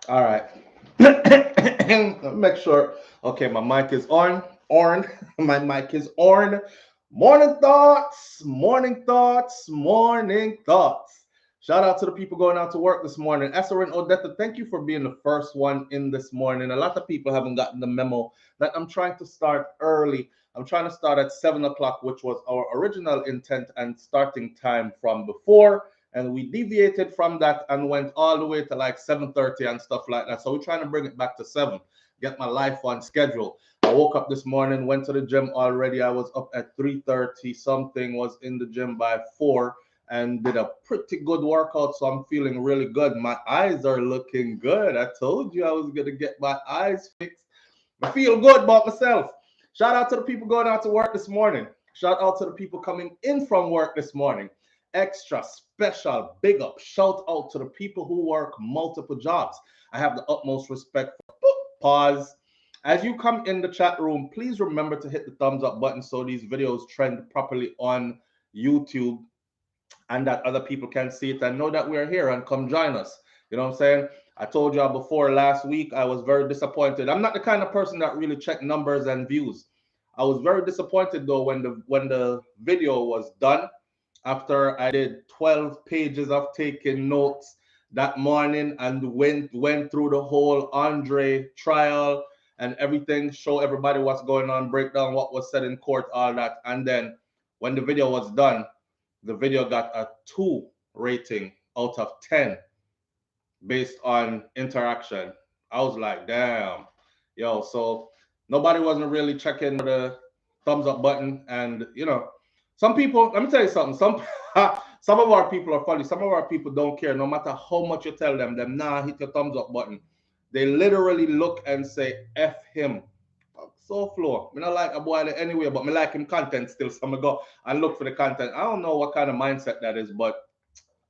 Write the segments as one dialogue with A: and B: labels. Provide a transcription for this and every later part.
A: All right. Make sure. Okay, my mic is on. My mic is on. Morning thoughts. Morning thoughts. Morning thoughts. Shout out to the people going out to work this morning. Esther and Odetta, thank you for being the first one in this morning. A lot of people haven't gotten the memo that I'm trying to start early. I'm trying to start at 7 o'clock, which was our original intent and starting time from before, and we deviated from that and went all the way to like 7:30 and stuff like that. So we're trying to bring it back to 7, get my life on schedule. I woke up this morning, went to the gym already. I was up at 3:30 something, was in the gym by 4 and did a pretty good workout. So I'm feeling really good. My eyes are looking good. I told you I was going to get my eyes fixed. I feel good about myself. Shout out to the people going out to work this morning. Shout out to the people coming in from work this morning. Extra special big up. Shout out to the people who work multiple jobs. I have the utmost respect for pause. As you come in the chat room, please remember to hit the thumbs up button so these videos trend properly on YouTube and that other people can see it and know that we're here and come join us. You know what I'm saying? I told y'all before last week I was very disappointed. I'm not the kind of person that really check numbers and views. I was very disappointed though when the video was done after I did 12 pages of taking notes that morning and went through the whole Andre trial and everything, show everybody what's going on, break down what was said in court, all that. And then when the video was done, the video got a 2 rating out of 10 based on interaction. I was like, damn, yo. So nobody wasn't really checking the thumbs up button, and some people. Let me tell you something. Some of our people are funny. Some of our people don't care. No matter how much you tell them, nah, hit your thumbs up button. They literally look and say, "F him." So flow. Me not like a boy anyway, but me like him content still. So I'm go and look for the content. I don't know what kind of mindset that is, but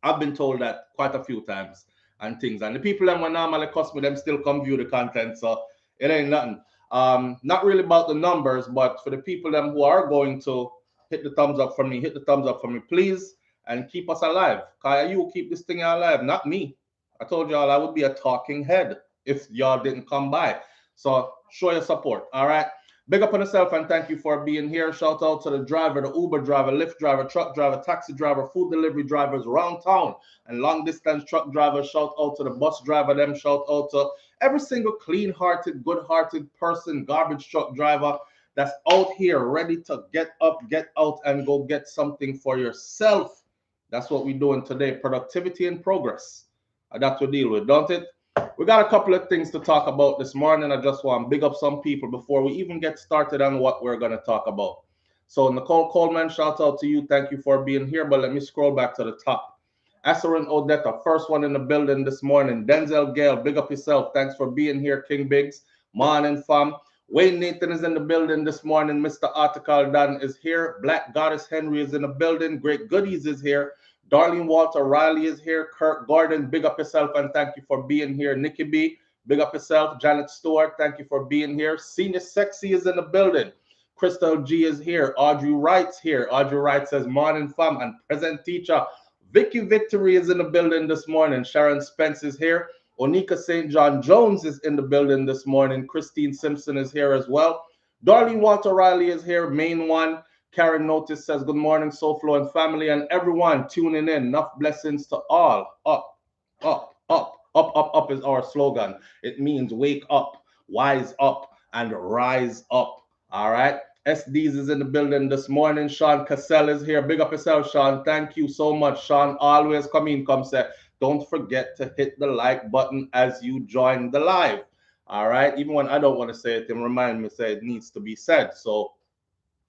A: I've been told that quite a few times and things. And the people that when normally cost me, them still come view the content. So it ain't nothing. Not really about the numbers, but for the people them who are going to hit the thumbs up for me, hit the thumbs up for me, please, and keep us alive. Kaya, you keep this thing alive, not me. I told y'all I would be a talking head if y'all didn't come by. So show your support. All right. Big up on yourself and thank you for being here. Shout out to the driver, the Uber driver, Lyft driver, truck driver, taxi driver, food delivery drivers around town, and long distance truck drivers. Shout out to the bus driver, them. Shout out to every single clean hearted, good hearted person, garbage truck driver that's out here ready to get up, get out, and go get something for yourself. That's what we're doing today. Productivity and progress. That's what we deal with, don't it? We got a couple of things to talk about this morning. I just want to big up some people before we even get started on what we're going to talk about. So, Nicole Coleman, shout out to you. Thank you for being here. But let me scroll back to the top. Asarin Odetta, first one in the building this morning. Denzel Gale, big up yourself. Thanks for being here, King Biggs. Morning, fam. Wayne Nathan is in the building this morning. Mr. Article Dan is here. Black Goddess Henry is in the building. Great Goodies is here. Darlene Walter Riley is here. Kirk Gordon, big up yourself and thank you for being here. Nikki B, big up yourself. Janet Stewart, thank you for being here. Senior Sexy is in the building. Crystal G is here. Audrey Wright's here. Audrey Wright says, morning fam and present teacher. Vicky Victory is in the building this morning. Sharon Spence is here. Onika St. John Jones is in the building this morning. Christine Simpson is here as well. Darlene Walter Riley is here. Main one. Karen Notice says, good morning, SouFlo and family, and everyone tuning in. Enough blessings to all. Up, up, up, up, up, up is our slogan. It means wake up, wise up, and rise up. All right. SDs is in the building this morning. Sean Cassell is here. Big up yourself, Sean. Thank you so much, Sean. Always come say, don't forget to hit the like button as you join the live. All right. Even when I don't want to say it, then remind me, say it needs to be said. So,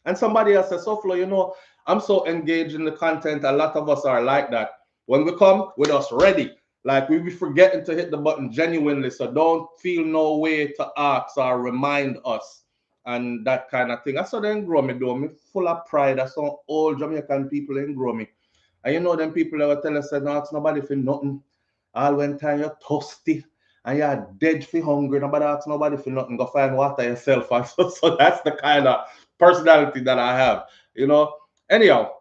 A: and somebody else says, SouFlo, I'm so engaged in the content. A lot of us are like that. When we come, with us ready. Like we be forgetting to hit the button genuinely. So don't feel no way to ask or remind us and that kind of thing. That's how they grow me, though. Me full of pride. That's how all Jamaican people ain't grow me. And them people that will tell us, no, it's nobody for nothing. All when time you're thirsty and you're dead for hungry, nobody asks nobody for nothing. Go find water yourself. And so that's the kind of personality that I have, Anyhow,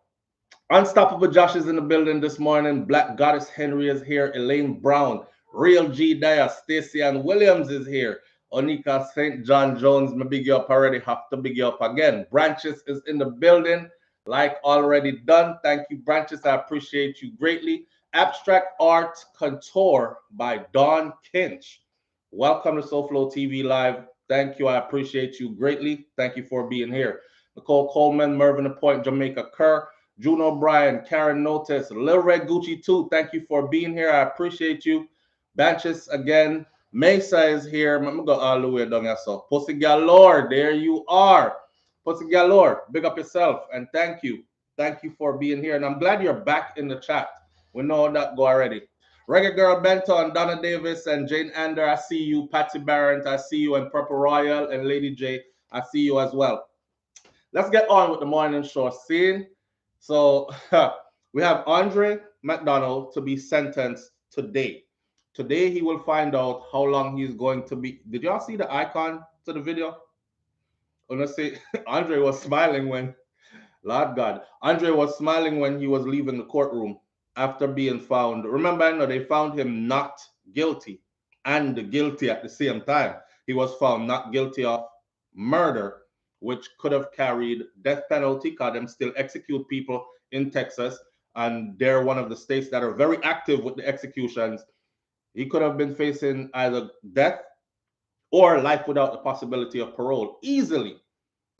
A: Unstoppable Josh is in the building this morning. Black Goddess Henry is here. Elaine Brown, Real G Dyer, Stacy and Williams is here. Onika St. John Jones, me big you up already, have to big you up again. Branches is in the building, like already done. Thank you, Branches. I appreciate you greatly. Abstract Art Contour by Don Kinch. Welcome to SouFLoTV Live. Thank you. I appreciate you greatly. Thank you for being here. Nicole Coleman, Mervyn the Point, Jamaica Kerr, June O'Brien, Karen Notice, Lil Red Gucci too. Thank you for being here. I appreciate you. Batches again. Mesa is here. I'm gonna go all the way down here. So Pussy Galore, there you are. Pussy Galore, big up yourself and thank you. Thank you for being here. And I'm glad you're back in the chat. We know that go already. Reggae Girl Benton, Donna Davis, and Jane Ander, I see you. Patsy Barrett, I see you. And Purple Royal and Lady J, I see you as well. Let's get on with the morning show scene. So we have Andre Mcdonald to be sentenced today. Today he will find out how long he's going to be. Did y'all see the icon to the video? Let's see. Andre was smiling when, Lord God, Andre was smiling when he was leaving the courtroom after being found. Remember, I know they found him not guilty and guilty at the same time. He was found not guilty of murder, which could have carried death penalty, because them still execute people in Texas, and they're one of the states that are very active with the executions. He could have been facing either death or life without the possibility of parole easily.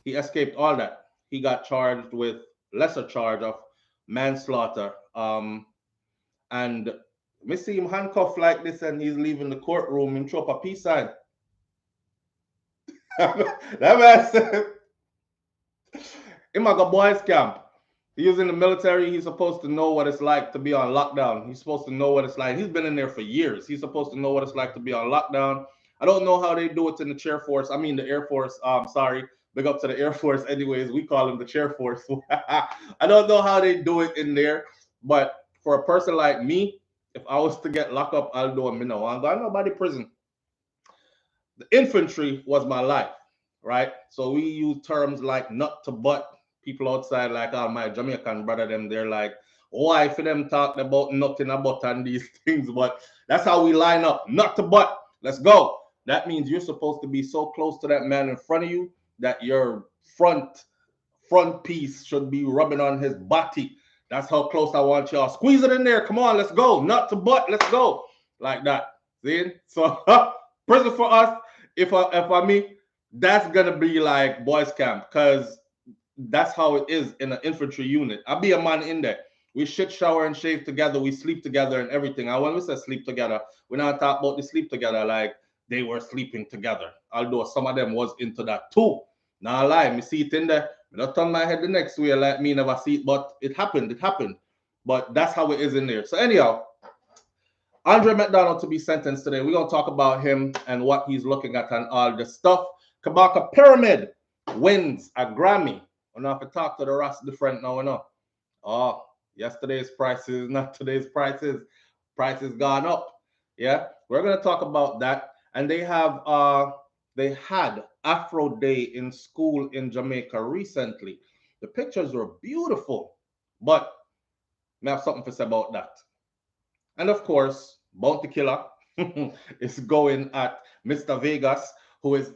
A: He escaped all that. He got charged with lesser charge of manslaughter. And we see him handcuffed like this and he's leaving the courtroom and throw up a peace sign. That man said, him a go boys camp. He's in the military. He's supposed to know what it's like to be on lockdown. He's supposed to know what it's like. He's been in there for years. He's supposed to know what it's like to be on lockdown. I don't know how they do it in the chair force. I mean, the Air Force. Sorry. Big up to the Air Force. Anyways, we call them the chair force. I don't know how they do it in there. But for a person like me, if I was to get locked up, I'll do a minute. I'm going nobody prison. The infantry was my life, right? So we use terms like nut to butt. People outside, like all my Jamaican brother, them, they're like, why for them talking about nothing about and these things? But that's how we line up, nut to butt. Let's go. That means you're supposed to be so close to that man in front of you that your front piece should be rubbing on his body. That's how close I want y'all. Squeeze it in there. Come on, let's go. Nut to butt. Let's go. Like that. See? So prison for us, if I me, that's gonna be like boys camp, because that's how it is in an infantry unit. I'll be a man in there. We shit, shower, and shave together. We sleep together and everything. And when we say sleep together, we're not talking about the sleep together like they were sleeping together. Although some of them was into that too. Now lie, me see it in there. I don't turn my head the next way like me never see it, but it happened. It happened. But that's how it is in there. So anyhow, Andre Mcdonald to be sentenced today. We're gonna talk about him and what he's looking at and all the stuff. Kabaka Pyramid wins a Grammy. We're not to talk to the rest different now, you know. Oh, yesterday's prices, not today's prices. Prices gone up. Yeah, we're gonna talk about that. And they had Afro Day in school in Jamaica recently. The pictures were beautiful, but I have something to say about that. And of course, Bounty Killer is going at Mr. Vegas, who is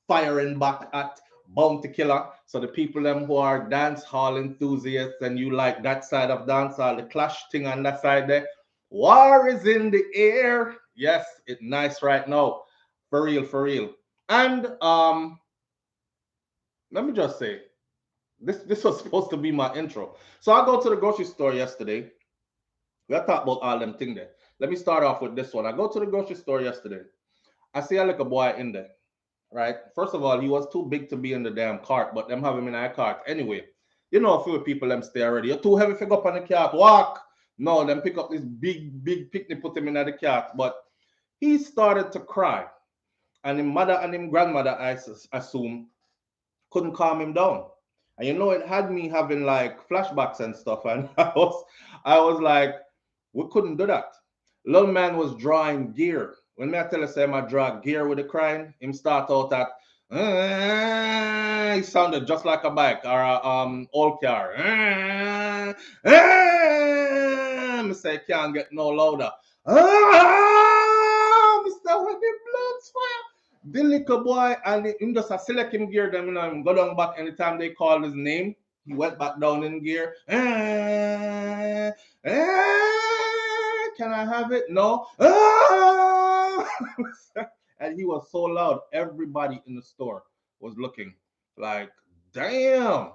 A: firing back at Bounty Killer. So the people them who are dance hall enthusiasts and you like that side of dance hall, the clash thing on that side there, war is in the air. Yes, it's nice right now. For real, for real. And let me just say, this was supposed to be my intro. So I go to the grocery store yesterday. We talk about all them things there. Let me start off with this one. I go to the grocery store yesterday. I see a little boy in there. Right? First of all, he was too big to be in the damn cart, but them have him in a cart anyway. You know, a few people them stay already. You're too heavy to go up on the cart. Walk. No, them pick up this big picnic, put him in the cart. But he started to cry. And his mother and his grandmother, I assume, couldn't calm him down. And you know, it had me having like flashbacks and stuff. And I was like, we couldn't do that. Little man was drawing gear. When I tell you, say I draw gear with the crying, him start out at, he sounded just like a bike or a old car. I say, can't get no louder. the little boy, and him just a select him gear them, you know, him go down back anytime they call his name. He went back down in gear. Can I have it? No. And he was so loud. Everybody in the store was looking like, damn,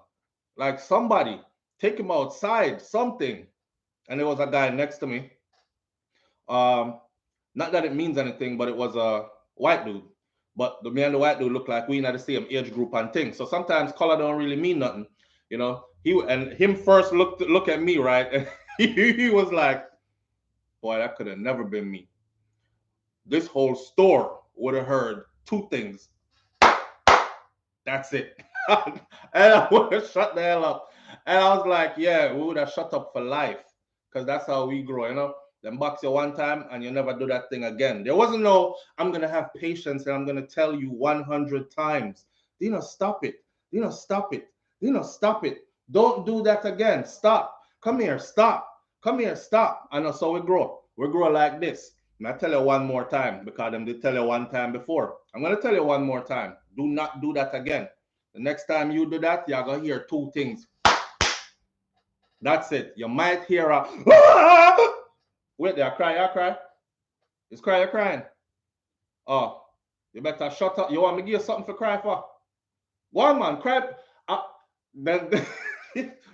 A: like somebody take him outside, something. And there was a guy next to me. Not that it means anything, but it was a white dude. But the me and the white dude look like we in the same age group and things. So sometimes color don't really mean nothing, you know. Him first look at me, right? And he was like, boy, that could have never been me. This whole store would have heard two things. That's it. And I would have shut the hell up. And I was like, yeah, we would have shut up for life. Because that's how we grow, you know. Then box you one time and you never do that thing again. There wasn't no, I'm going to have patience and I'm going to tell you 100 times. Dino, stop it. Dino, stop it. Dino, stop it. Don't do that again. Stop. Come here, stop. Come here, stop. And so we grow. We grow like this. And I tell you one more time because them did tell you one time before. I'm going to tell you one more time. Do not do that again. The next time you do that, you're going to hear two things. That's it. You might hear a... Wait there, I cry. It's cry, you're crying. Oh, you better shut up. You want me to give you something to cry for? One man, cry. Then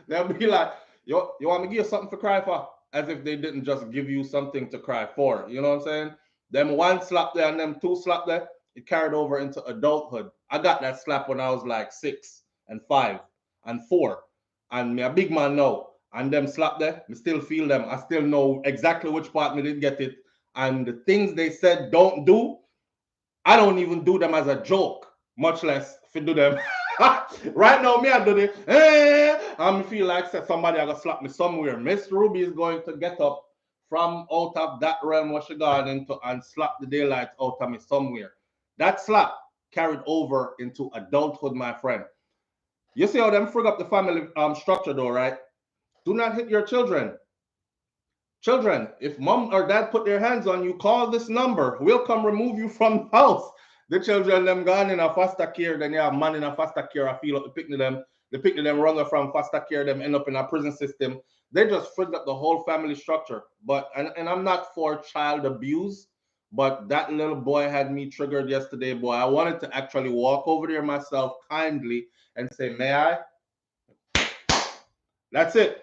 A: they'll be like, you want me to give you something to cry for? As if they didn't just give you something to cry for. You know what I'm saying? Them one slap there and them two slap there, it carried over into adulthood. I got that slap when I was like 6 and 5 and 4. And me a big man now. And them slap there, I still feel them. I still know exactly which part me didn't get it. And the things they said don't do, I don't even do them as a joke, much less if you do them. Right now, me I do it. I feel like somebody I gonna slap me somewhere. Miss Ruby is going to get up from out of that realm where she got into and slap the daylight out of me somewhere. That slap carried over into adulthood, my friend. You see how them frig up the family structure though, right? Do not hit your children. Children, if mom or dad put their hands on you, call this number. We'll come remove you from the house. The children, them gone in a foster care, then you have man in a foster care. I feel like the picnic them run from foster care, them end up in a prison system. They just frigged up the whole family structure. But and I'm not for child abuse, but that little boy had me triggered yesterday, boy. I wanted to actually walk over there myself kindly and say, may I? That's it.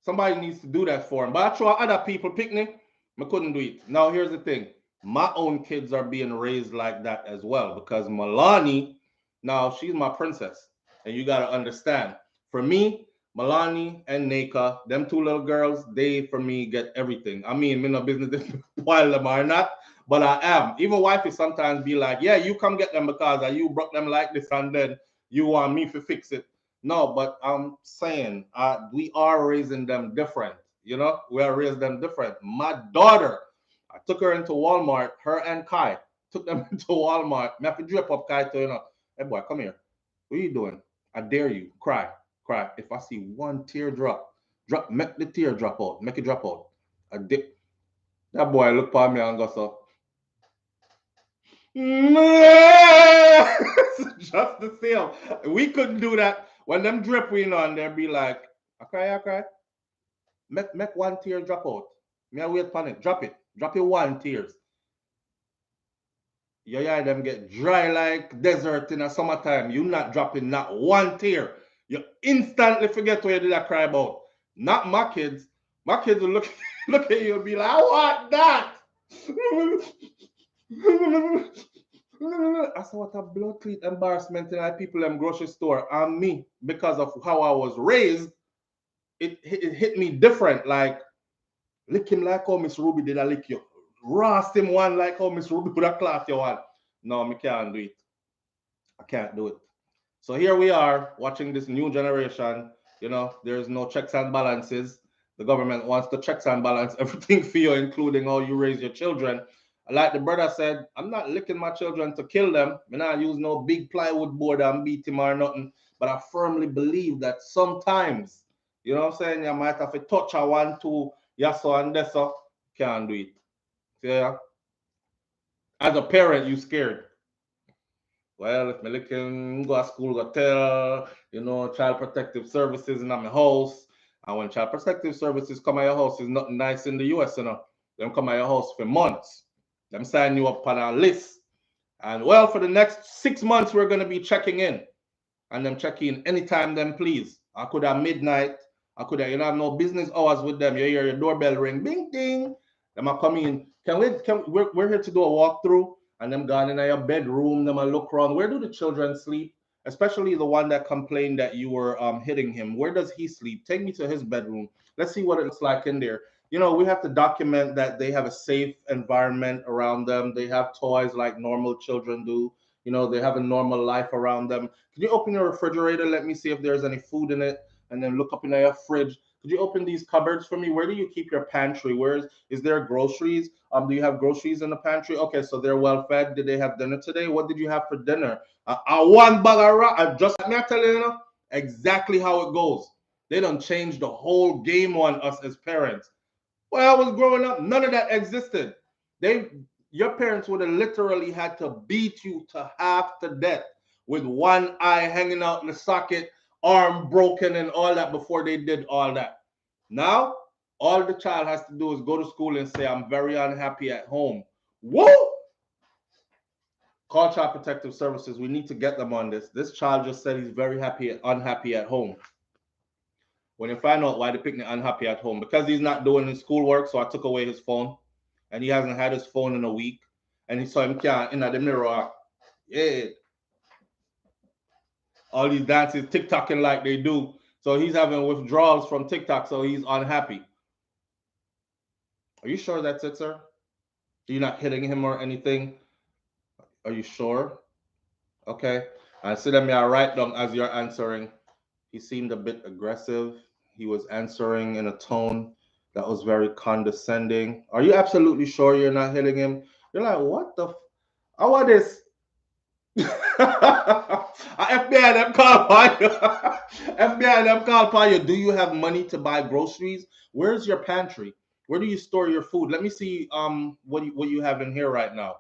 A: Somebody needs to do that for him. But I try other people picnic, I couldn't do it. Now, here's the thing. My own kids are being raised like that as well because Milani, now she's my princess. And you got to understand. For me, Milani and Neka, them two little girls, they, for me, get everything. I mean, me no business while them or not, but I am. Even wifey sometimes be like, yeah, you come get them because you brought them like this and then you want me to fix it. No, but I'm saying we are raising them different. You know, we are raising them different. My daughter, I took her into Walmart, her and Kai, took them into Walmart. Me have to drip up Kai to, you know, hey boy, come here. What are you doing? I dare you. Cry. Cry. If I see one tear drop, make the tear drop out. Make it drop out. I dip. That boy look at me and go so. Just the same. We couldn't do that. When them drip we on, they'll be like, I cry. Make one tear drop out. Me I wait on it. Drop it. Drop it one tears. Your eye them get dry like desert in the summertime. You not dropping not one tear. You instantly forget what you did I cry about. Not my kids. My kids will look at you and be like, I want that. I saw what a blood cleat embarrassment in people in grocery store and me because of how I was raised. It hit me different. Like, lick him like how Miss Ruby did I lick you. Roast him one like how Miss Ruby would have clapped you one. No, me can't do it. I can't do it. So here we are watching this new generation. You know, there's no checks and balances. The government wants to checks and balance everything for you, including how you raise your children. Like the brother said, I'm not licking my children to kill them. I'm not use no big plywood board and beat him or nothing. But I firmly believe that sometimes, you know what I'm saying, you might have to touch a 1, 2, yes, so and this, so can't do it. See, yeah? As a parent, you scared. Well, if me can go to school, go tell, Child Protective Services in my house. And when Child Protective Services come at your house, it's nothing nice in the US. Them come at your house for months. Them sign you up on a list. And well, for the next 6 months, we're going to be checking in. And them check in anytime them please. I could have midnight. I could have, have no business hours with them. You hear your doorbell ring, bing, ding. Them I come in. We're here to do a walkthrough and them gone in your bedroom. Them I look around. Where do the children sleep? Especially the one that complained that you were hitting him. Where does he sleep? Take me to his bedroom. Let's see what it looks like in there. We have to document that they have a safe environment around them. They have toys like normal children do. They have a normal life around them. Could you open your refrigerator? Let me see if there's any food in it, and then look up in your fridge. Could you open these cupboards for me? Where do you keep your pantry? Is there groceries? Do you have groceries in the pantry? Okay, so they're well fed. Did they have dinner today? What did you have for dinner? One bag of rice. Just let me tell you, exactly how it goes. They don't change the whole game on us as parents. When I was growing up, none of that existed. Your parents would have literally had to beat you to half to death with one eye hanging out in the socket, arm broken, and all that before they did all that. Now, all the child has to do is go to school and say, I'm very unhappy at home. Whoa! Call Child Protective Services. We need to get them on this. This child just said he's very unhappy at home. When you find out why the picnic unhappy at home, because he's not doing his schoolwork, so I took away his phone, and he hasn't had his phone in a week, and he saw him can't in the mirror. Yeah, all these dances, TikToking like they do. So he's having withdrawals from TikTok, so he's unhappy. Are you sure that's it, sir? You're not hitting him or anything? Are you sure? Okay. I see them here right down as you're answering. He seemed a bit aggressive. He was answering in a tone that was very condescending. Are you absolutely sure you're not hitting him? You're like, what the? I want this. FBI them call upon you. FBI them call upon you. Do you have money to buy groceries? Where's your pantry? Where do you store your food? Let me see what you have in here right now.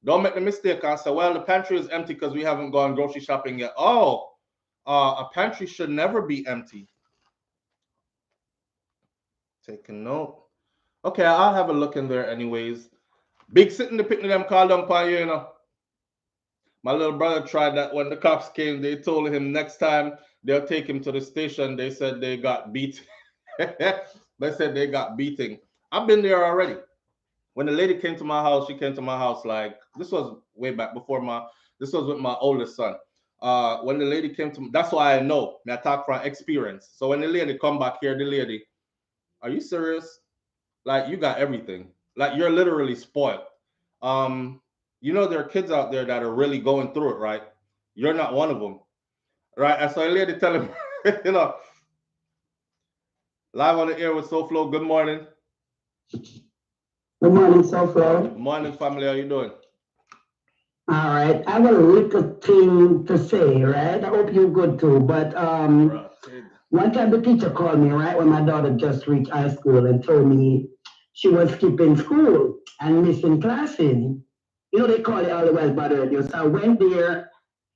A: Don't make the mistake and say, well, the pantry is empty because we haven't gone grocery shopping yet. Oh, a pantry should never be empty. Take a note. Okay, I'll have a look in there anyways. Big sitting the picnic them call down upon you, My little brother tried that when the cops came. They told him next time they'll take him to the station. They said they got beat. They said they got beating. I've been there already. When the lady came to my house, she came to my house like, this was way back before this was with my oldest son. When the lady came to me, that's why I know. I talk from experience. So when the lady come back here, the lady, are you serious? Like, you got everything. Like, you're literally spoiled. There are kids out there that are really going through it, right? You're not one of them, right? And so a lady tell him, live on the air with SouFLo. Good morning.
B: Good morning, SouFLo.
A: Good morning, family. How you doing?
B: All right. I have a little thing to say, right? I hope you're good too. But one time the teacher called me, right, when my daughter just reached high school and told me she was skipping school and missing classes. They call it all the well bothered you. So I went there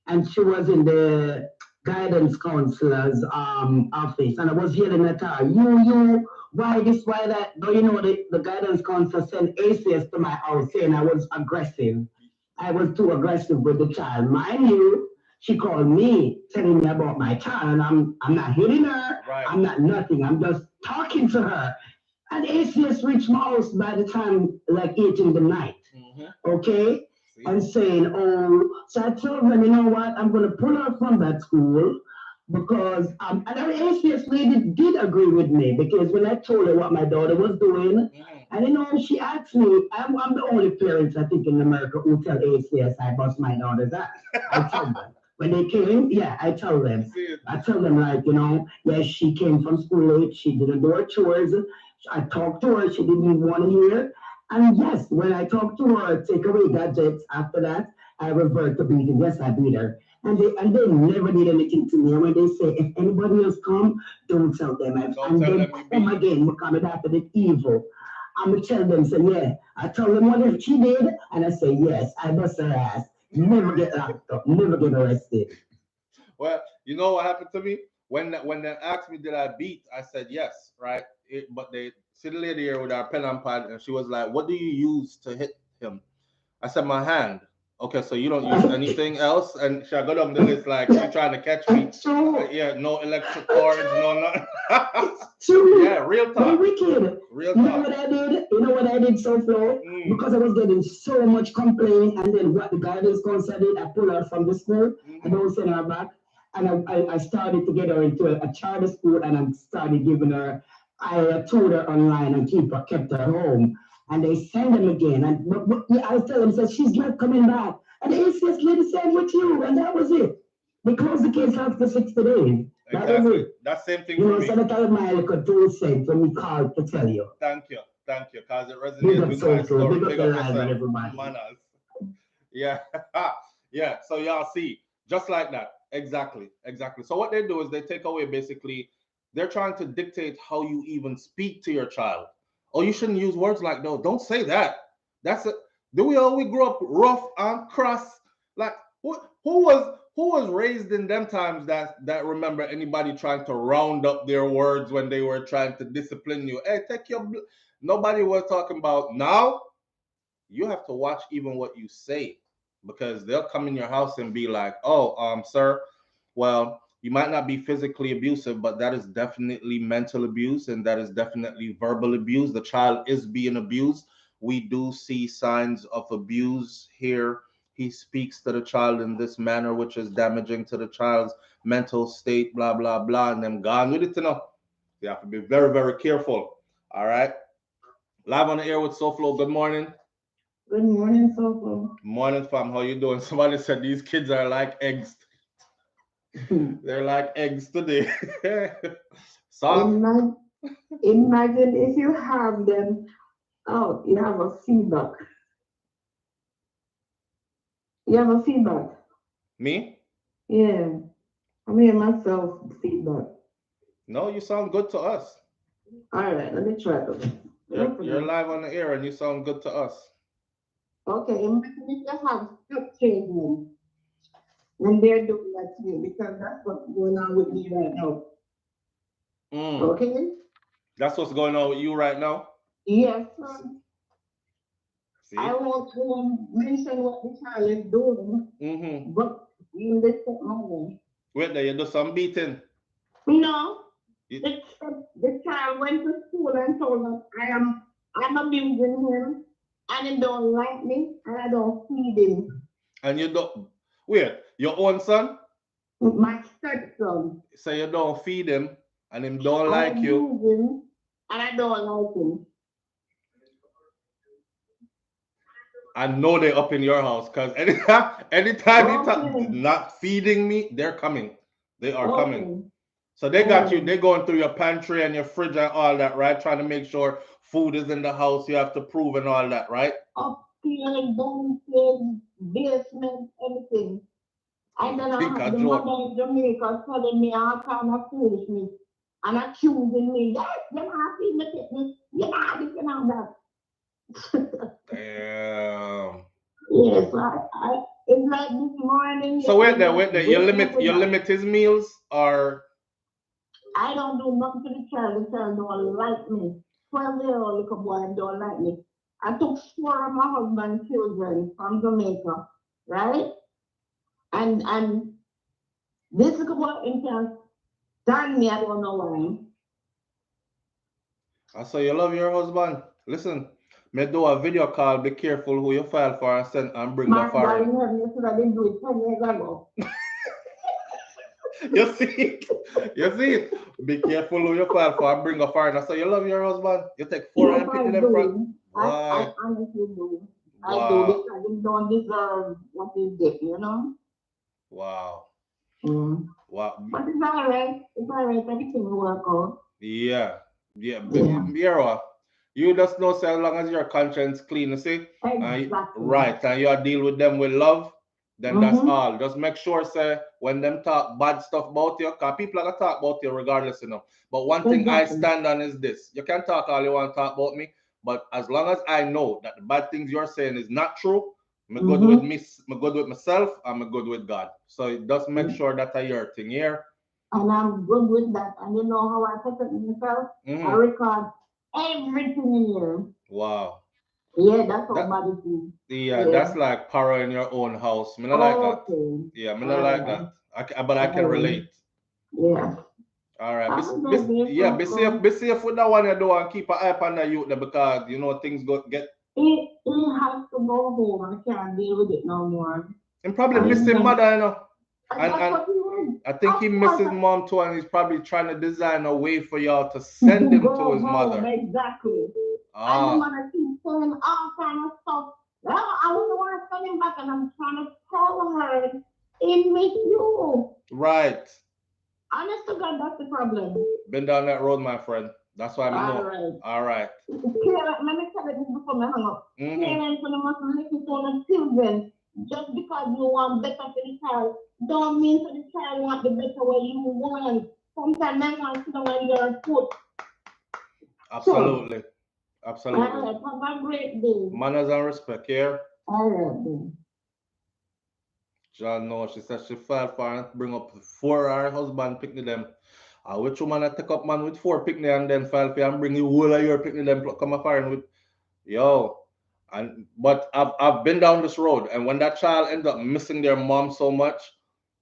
B: and she was in the guidance counselor's office and I was yelling at her, you, why this, why that? Though the guidance counselor sent ACS to my house saying I was aggressive. I was too aggressive with the child. Mind you, she called me telling me about my child and I'm not hitting her. Right. I'm not nothing. I'm just talking to her. And ACS reached my house by the time like 8 in the night. Mm-hmm. Okay? See? And saying, so I told them, you know what, I'm going to pull her from that school because, and the ACS lady did agree with me because when I told her what my daughter was doing, and she asked me, I'm the only parent, I think, in America who tell ACS I bust my daughter's ass. I tell them. When they came, I tell them. I tell them, like, yes, she came from school late, she didn't do her chores. I talked to her, she didn't even want to hear. And yes, when I talked to her, take away gadgets, after that, I revert to beating. Yes, I beat her. And they never did anything to me. And when they say, if anybody else come, don't tell them. And then come again, because after the evil. I'm gonna tell them, say, yeah. I told them what if she did, and I say, yes, I bust her ass. Never get locked up, never get arrested.
A: Well, you know what happened to me? When they asked me did I beat, I said yes, right? But they see the lady here with our pen and pad, and she was like, "What do you use to hit him?" I said, "My hand." Okay, so you don't use anything else? And she got on the list like she trying to catch me. Yeah, no electric cords, no nothing.
B: True.
A: Yeah, real talk.
B: They wicked.
A: Real
B: You know
A: talk.
B: what I did? You know what I did, SouFlo? Because I was getting so much complaint, and then what the guidance counselor did, I pulled her from the school. I don't send her back. And I started to get her into a charter school, and I started giving her I tutor online and kept her home. And they send them again. And I was telling them, said, she's not coming back. And the ACS lady said with you, and that was it. They closed the case after 60 days. That was it.
A: That same thing
B: You
A: for
B: know,
A: me.
B: so that I my little tool said when we called to tell you.
A: Thank you, because it resonates with my story. Big up yourself, manners. Yeah, yeah. So y'all see, just like that, exactly. So what they do is they take away basically, they're trying to dictate how you even speak to your child. Oh, you shouldn't use words like those. Don't say that. That's it. Do we all grow up rough and cross? Like who was raised in them times that remember anybody trying to round up their words when they were trying to discipline you? Hey, take your. Nobody was talking about now. You have to watch even what you say, because they'll come in your house and be like, "Oh, sir, well, you might not be physically abusive, but that is definitely mental abuse, and that is definitely verbal abuse. The child is being abused. We do see signs of abuse here. He speaks to the child in this manner, which is damaging to the child's mental state, blah, blah, blah, and then gone with it, you know. You have to be very, very careful. All right. Live on the air with SouFlo. Good morning.
C: Good morning, SouFlo.
A: Morning, fam. How you doing? Somebody said these kids are like eggs. They're like eggs today.
C: Imagine if you have them out, you have a feedback. You have a feedback.
A: Me?
C: Yeah. I mean myself feedback.
A: No, you sound good to us.
C: All right, let me try it.
A: You're live on the air and you sound good to us.
C: Okay, imagine if you have stepchildren when they're doing that to you, because that's what's going on with me right now. Okay?
A: That's what's going on with you right now?
C: Yes, sir. See? I won't mention what the child is doing, but in this moment.
A: Wait there, you do some beating?
C: No. The child went to school and told us I'm abusing him, and he don't like me, and I don't feed him.
A: And you don't, wait, your own son?
C: My stepson.
A: So you don't feed him, and him don't like you?
C: Him, and I don't like him.
A: I know they're up in your house, because anytime you not feeding me, they're coming. They are coming. So they got you, they're going through your pantry and your fridge and all that, right? Trying to make sure food is in the house, you have to prove and all that, right?
C: Upstairs, downstairs, basement, everything. And then I have the mother in Jamaica telling me all kind of foolishness and accusing me. Yes, you're not feeding the kidney. You're not this and all that.
A: Damn.
C: Yes, it's like this morning.
A: So wait there. You limit his meals, or?
C: I don't do nothing to the child. The child don't like me. 12-year-old little boy don't like me. I took 4 of my husband's children from Jamaica, right? And this little boy can stand me. I don't know why.
A: I say you love your husband. Listen, me do a video call. Be careful who you file for and send and bring the fire.
C: You should have been doing it 10 years ago.
A: You see it. Be careful who you file for and bring a foreigner. So you love your husband. You take 4 and pick them from.
C: I honestly do. I do, because you don't deserve what you get, you know.
A: Wow.
C: Wow. But it's all right. It's all right. Everything will work out.
A: Yeah. You just know, so as long as your conscience clean, you see?
C: Exactly.
A: Right. And you deal with them with love. Then that's all. Just make sure, say, when them talk bad stuff about you, because people are going to talk about you regardless, you know. But one thing I stand on is this. You can talk all you want to talk about me, But as long as I know that the bad things you're saying is not true, I'm good with me, I'm good with myself, I'm good with God. So it does make sure that I your thing here.
C: And I'm good with that. And you know how I protect myself? I record everything in here.
A: Wow.
C: Yeah, that's how bad it is.
A: Yeah, that's like power in your own house. Me not like that. Yeah, me not like that. But I can relate.
C: Yeah.
A: All right. Be safe with that one you do and keep an eye on the youth there because you know things get.
C: He has to go home and can't deal with it no more.
A: And probably miss his mother, you know. And I think he misses mom too, and he's probably trying to design a way for y'all to send him to his mother.
C: Exactly. And the mother keeps saying all kind of stuff. Well, I wouldn't want to send him back, and I'm trying to tell her, it miss you.
A: Right.
C: Honest to God, that's the problem.
A: Been down that road, my friend. That's why I know. All right.
C: Let me tell you this before I hang up. Parents must listen to the children. Just because you want better for the child, don't mean for the child want the better way you want. Sometimes they want to sit down on your foot.
A: Absolutely. Absolutely.
C: All right, have a great day.
A: Manners and respect here.
C: All right, then.
A: John knows she said she felt for and bring up 4 her husband picnic them. Which woman I take up man with 4 picnic and then file for and bring you whole of your picnic them come up and with yo. But I've been down this road, and when that child ends up missing their mom so much,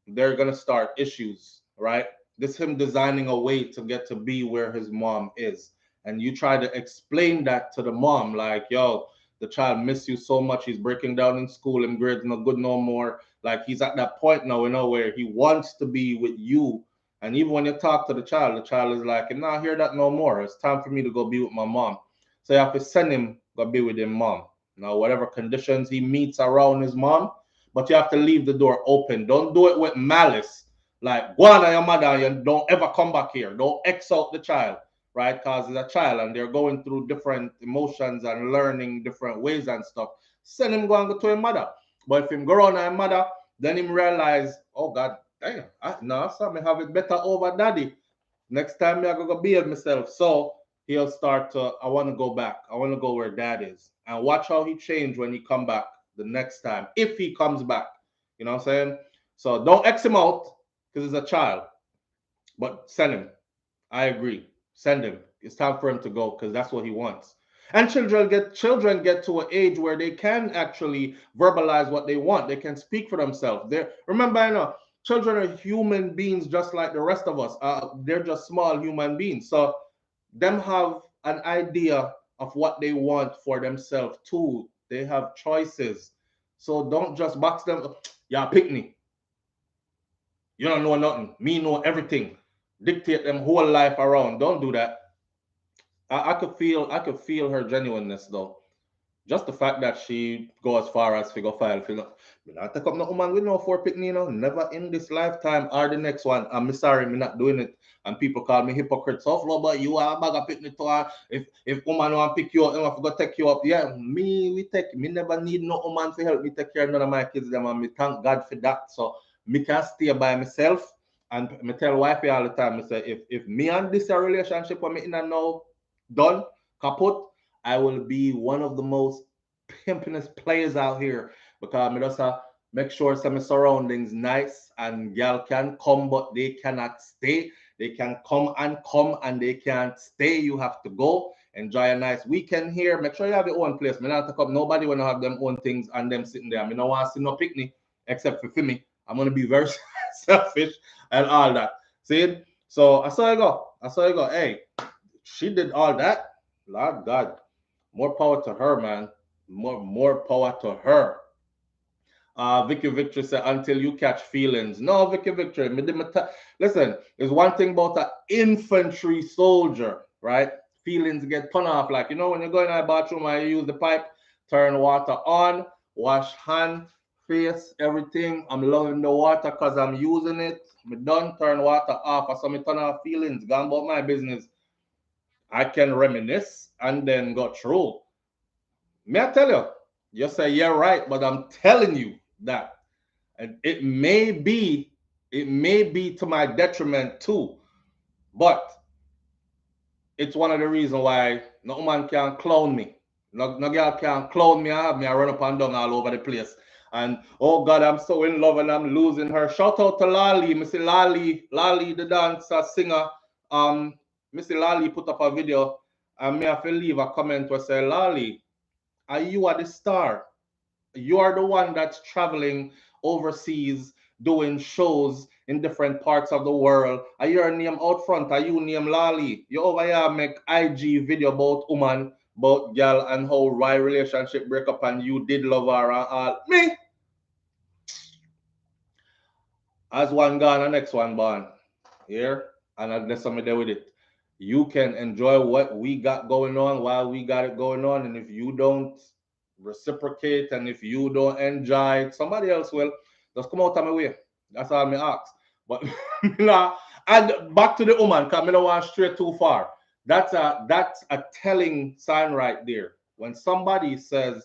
A: they're gonna start issues, right? This him designing a way to get to be where his mom is, and you try to explain that to the mom, like, yo, the child miss you so much, he's breaking down in school, and grades not good no more. Like he's at that point now, you know, where he wants to be with you. And even when you talk to the child is like, I'm not hear that no more. It's time for me to go be with my mom. So you have to send him go be with his mom. Now, whatever conditions he meets around his mom, but you have to leave the door open. Don't do it with malice. Like, go on to your mother and don't ever come back here. Don't X out the child, right? Because it's a child and they're going through different emotions and learning different ways and stuff. Send him go and go to his mother. But if him go around to his mother, then him realize, oh God, damn, no, so me have it better over daddy. Next time me I go behave myself. So he'll start to, I want to go back. I want to go where dad is. And watch how he change when he come back the next time, if he comes back. You know what I'm saying? So don't X him out because he's a child. But send him. I agree. Send him. It's time for him to go because that's what he wants. And children get to an age where they can actually verbalize what they want. They can speak for themselves. Remember, you know, children are human beings just like the rest of us. They're just small human beings. So them have an idea of what they want for themselves too. They have choices. So don't just box them. Yeah, pick me. You don't know nothing. Me know everything. Dictate them whole life around. Don't do that. I could feel her genuineness though. Just the fact that she go as far as figure file, me not take up no woman with no 4 pick me, you know, never in this lifetime or the next one. I'm sorry, me not doing it. And people call me hypocrite. SouFlo, but you are a bag of pick me to her. If woman want pick you up, if go take you up, yeah, me never need no woman to help me take care of none of my kids them, and me thank God for that. So me can stay by myself. And me tell wifey all the time, me say if me and this a relationship with me in and now done, kaput, I will be one of the most pimpinest players out here because I just make sure some surroundings nice and y'all can come, but they cannot stay. They can come and they can't stay. You have to go. Enjoy a nice weekend here. Make sure you have your own place. Me not take up nobody when I have them own things and them sitting there. I mean, I want to see no picnic except for me. I'm gonna be very selfish and all that. See? So I saw you go. Hey, she did all that. Lord God, more power to her, man. More power to her. Vicky Victory said, until you catch feelings. No, Vicky Victory. Listen, there's one thing about an infantry soldier, right? Feelings get turned off. Like, you know, when you go in the bathroom and you use the pipe, turn water on, wash hand, face, everything. I'm loving the water because I'm using it. Me done turn water off. I saw me turn off feelings. Gone about my business. I can reminisce and then go through. May I tell you? You say you're right, but I'm telling you that it may be to my detriment too, but it's one of the reasons why No man can clown me. No girl can clown me. I have me. I run up and down all over the place. And oh God, I'm so in love and I'm losing her. Shout out to Lali, Missy Lali, the dancer singer. Missy Lali put up a video, and me have to leave a comment where say, Lali, are you are the star? You are the one that's traveling overseas doing shows in different parts of the world. Are your name out front? Are you name Lali? You over here make IG video about woman, about girl and how why relationship break up and you did love her and all. Me? As one gone, the next one born. Here, and that's something there with it. You can enjoy what we got going on while we got it going on, and if you don't reciprocate and if you don't enjoy it, somebody else will. Just come out of my way. That's all me ask. But nah, and back to the woman, because I don't want to stray too far. That's a telling sign right there. When somebody says,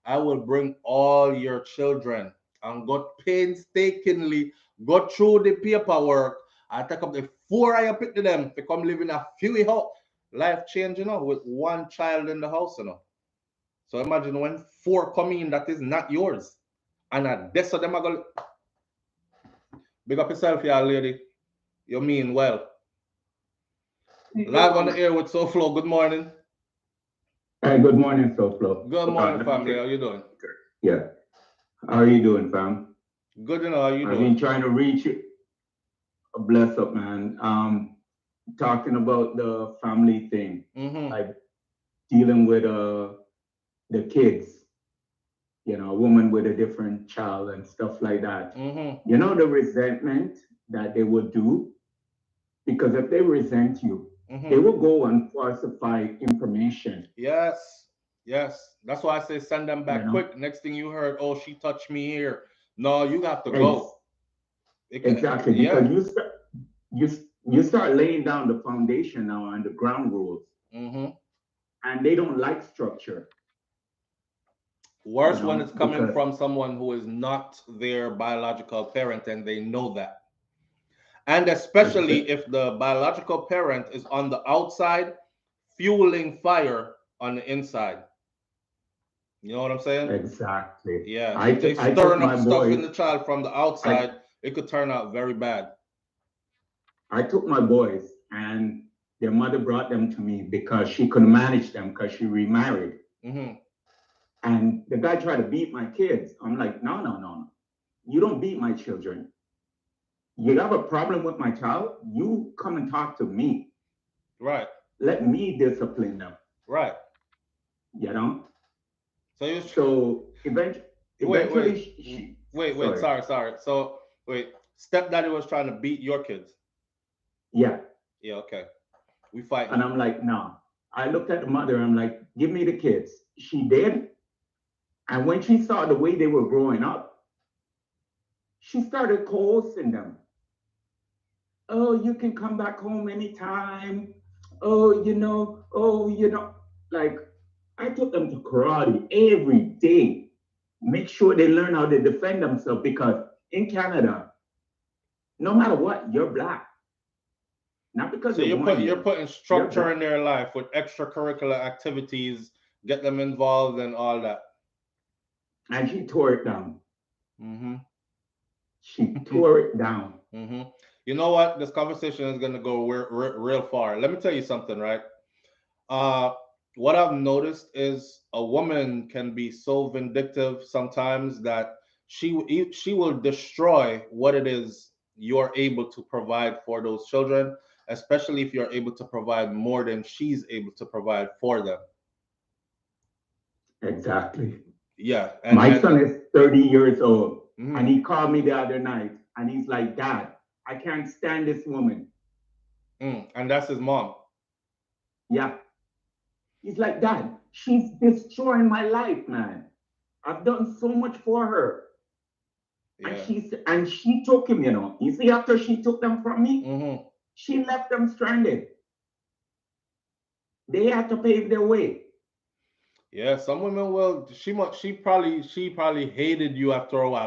A: I will bring all your children and go painstakingly go through the paperwork. I take up the 4 I pick to them to come live in a few house. Life change, with one child in the house, So imagine when 4 come in that is not yours. And a death of them are going big up yourself, yeah, lady. You mean well. Live on the air with SouFlo. Good morning.
D: Hey, good morning, SouFlo.
A: Good morning, family. How you doing?
D: Yeah. How are you doing, fam?
A: Good, how you doing?
D: I've been trying to reach you. Bless up, man. Talking about the family thing, like dealing with the kids, a woman with a different child and stuff like that. The resentment that they would do, because if they resent you, they will go and falsify information.
A: Yes. That's why I say send them back quick. Next thing you heard, oh, she touched me here. No, you have to go.
D: Exactly, because you start laying down the foundation now and the ground rules, and they don't like structure.
A: Worse when it's coming from someone who is not their biological parent and they know that. And especially if the biological parent is on the outside, fueling fire on the inside. You know what I'm saying?
D: Exactly.
A: Yeah. If they stirring up stuff in the child from the outside, it could turn out very bad.
D: I took my boys and their mother brought them to me because she couldn't manage them because she remarried. And the guy tried to beat my kids. I'm like, no. You don't beat my children. You have a problem with my child, you come and talk to me.
A: Right.
D: Let me discipline them.
A: Right.
D: So eventually,
A: wait, sorry. So wait, stepdaddy was trying to beat your kids.
D: Yeah.
A: Yeah, okay. We fight.
D: And I'm like, no. I looked at the mother, I'm like, give me the kids. She did. And when she saw the way they were growing up, she started coercing them. Oh, you can come back home anytime. Oh, like I took them to karate every day. Make sure they learn how to defend themselves, because in Canada, no matter what, you're black. Not because
A: so you're putting structure in their life with extracurricular activities, get them involved and all that.
D: And she tore it down. She tore it down.
A: You know what? This conversation is going to go real far. Let me tell you something, right? What I've noticed is a woman can be so vindictive sometimes that she will destroy what it is you're able to provide for those children, especially if you're able to provide more than she's able to provide for them.
D: Exactly.
A: Yeah.
D: My son is 30 years old, and he called me the other night, and he's like, Dad, I can't stand this woman.
A: And that's his mom.
D: Yeah. He's like, Dad, she's destroying my life, man. I've done so much for her. Yeah. And she took him, You see, after she took them from me, she left them stranded. They had to pave their way.
A: Yeah, some women will. She probably hated you after a while.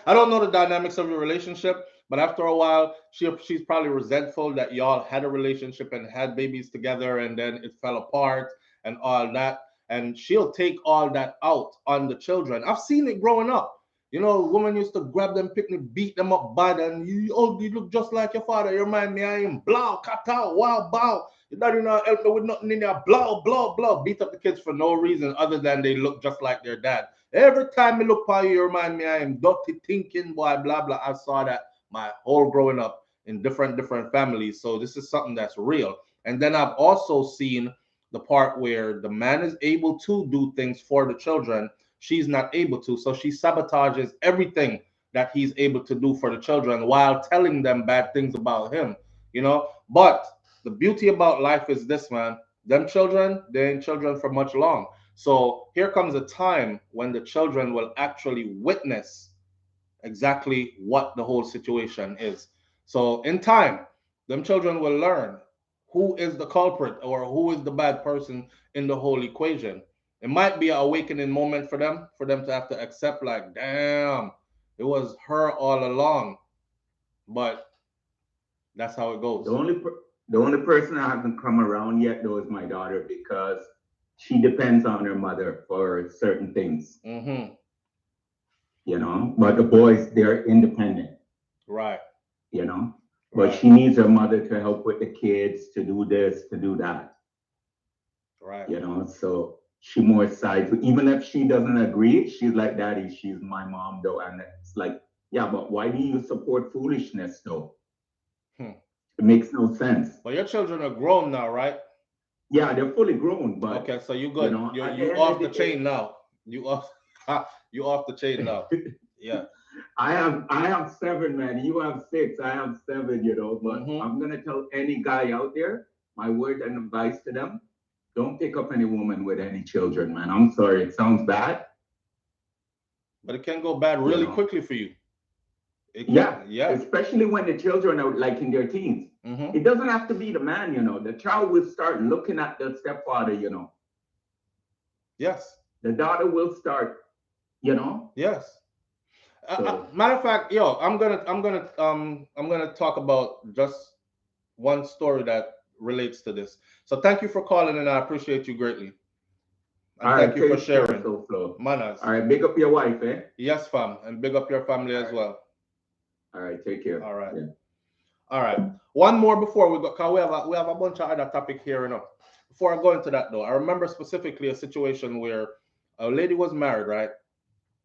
A: I don't know the dynamics of your relationship, but after a while, she's probably resentful that y'all had a relationship and had babies together, and then it fell apart, and all that. And she'll take all that out on the children. I've seen it growing up. You know, women used to grab them, pick them, beat them up bad, and you look just like your father. You remind me of him. Blow, cut out, wow, bow. Your daddy not help me with nothing in there. Blow, blow, blow. Beat up the kids for no reason other than they look just like their dad. Every time I look at you remind me of him. Dirty thinking, boy, blah, blah. I saw that my whole growing up in different families. So this is something that's real. And then I've also seen the part where the man is able to do things for the children. She's not able to. So she sabotages everything that he's able to do for the children while telling them bad things about him, you know. But the beauty about life is this, man. Them children, they ain't children for much long. So here comes a time when the children will actually witness exactly what the whole situation is. So in time, them children will learn who is the culprit or who is the bad person in the whole equation. It might be an awakening moment for them to have to accept, like, damn, it was her all along. But that's how it goes.
D: The only person that hasn't come around yet, though, is my daughter, because she depends on her mother for certain things.
A: Mm-hmm.
D: You know, but the boys, they're independent.
A: Right.
D: You know, but she needs her mother to help with the kids, to do this, to do that.
A: Right.
D: You know, so she more sides. Even if she doesn't agree, she's like, Daddy, she's my mom, though. And it's like, yeah, but why do you support foolishness, though? It makes no sense.
A: But your children are grown now, right?
D: Yeah, they're fully grown. But
A: okay, so you good.
D: You know,
A: you off the chain now. You off the chain now. Yeah.
D: I have 7, man. You have 6. I have 7, you know. But I'm gonna tell any guy out there, my word and advice to them: don't pick up any woman with any children, man. I'm sorry, it sounds bad,
A: but it can go bad really quickly for you.
D: Yeah, especially when the children are like in their teens. It doesn't have to be the man, you know. The child will start looking at the stepfather, you know.
A: Yes.
D: The daughter will start, you know.
A: Yes. Matter of fact, I'm gonna talk about just one story that relates to this. So thank you for calling, and I appreciate you greatly. And thank you for sharing. Manners.
D: All right, big up your wife, eh?
A: Yes, fam, and big up your family as well.
D: All right, take care.
A: All right. Yeah. All right. One more before we go, because we have a bunch of other topic here, you know. Before I go into that, though, I remember specifically a situation where a lady was married, right?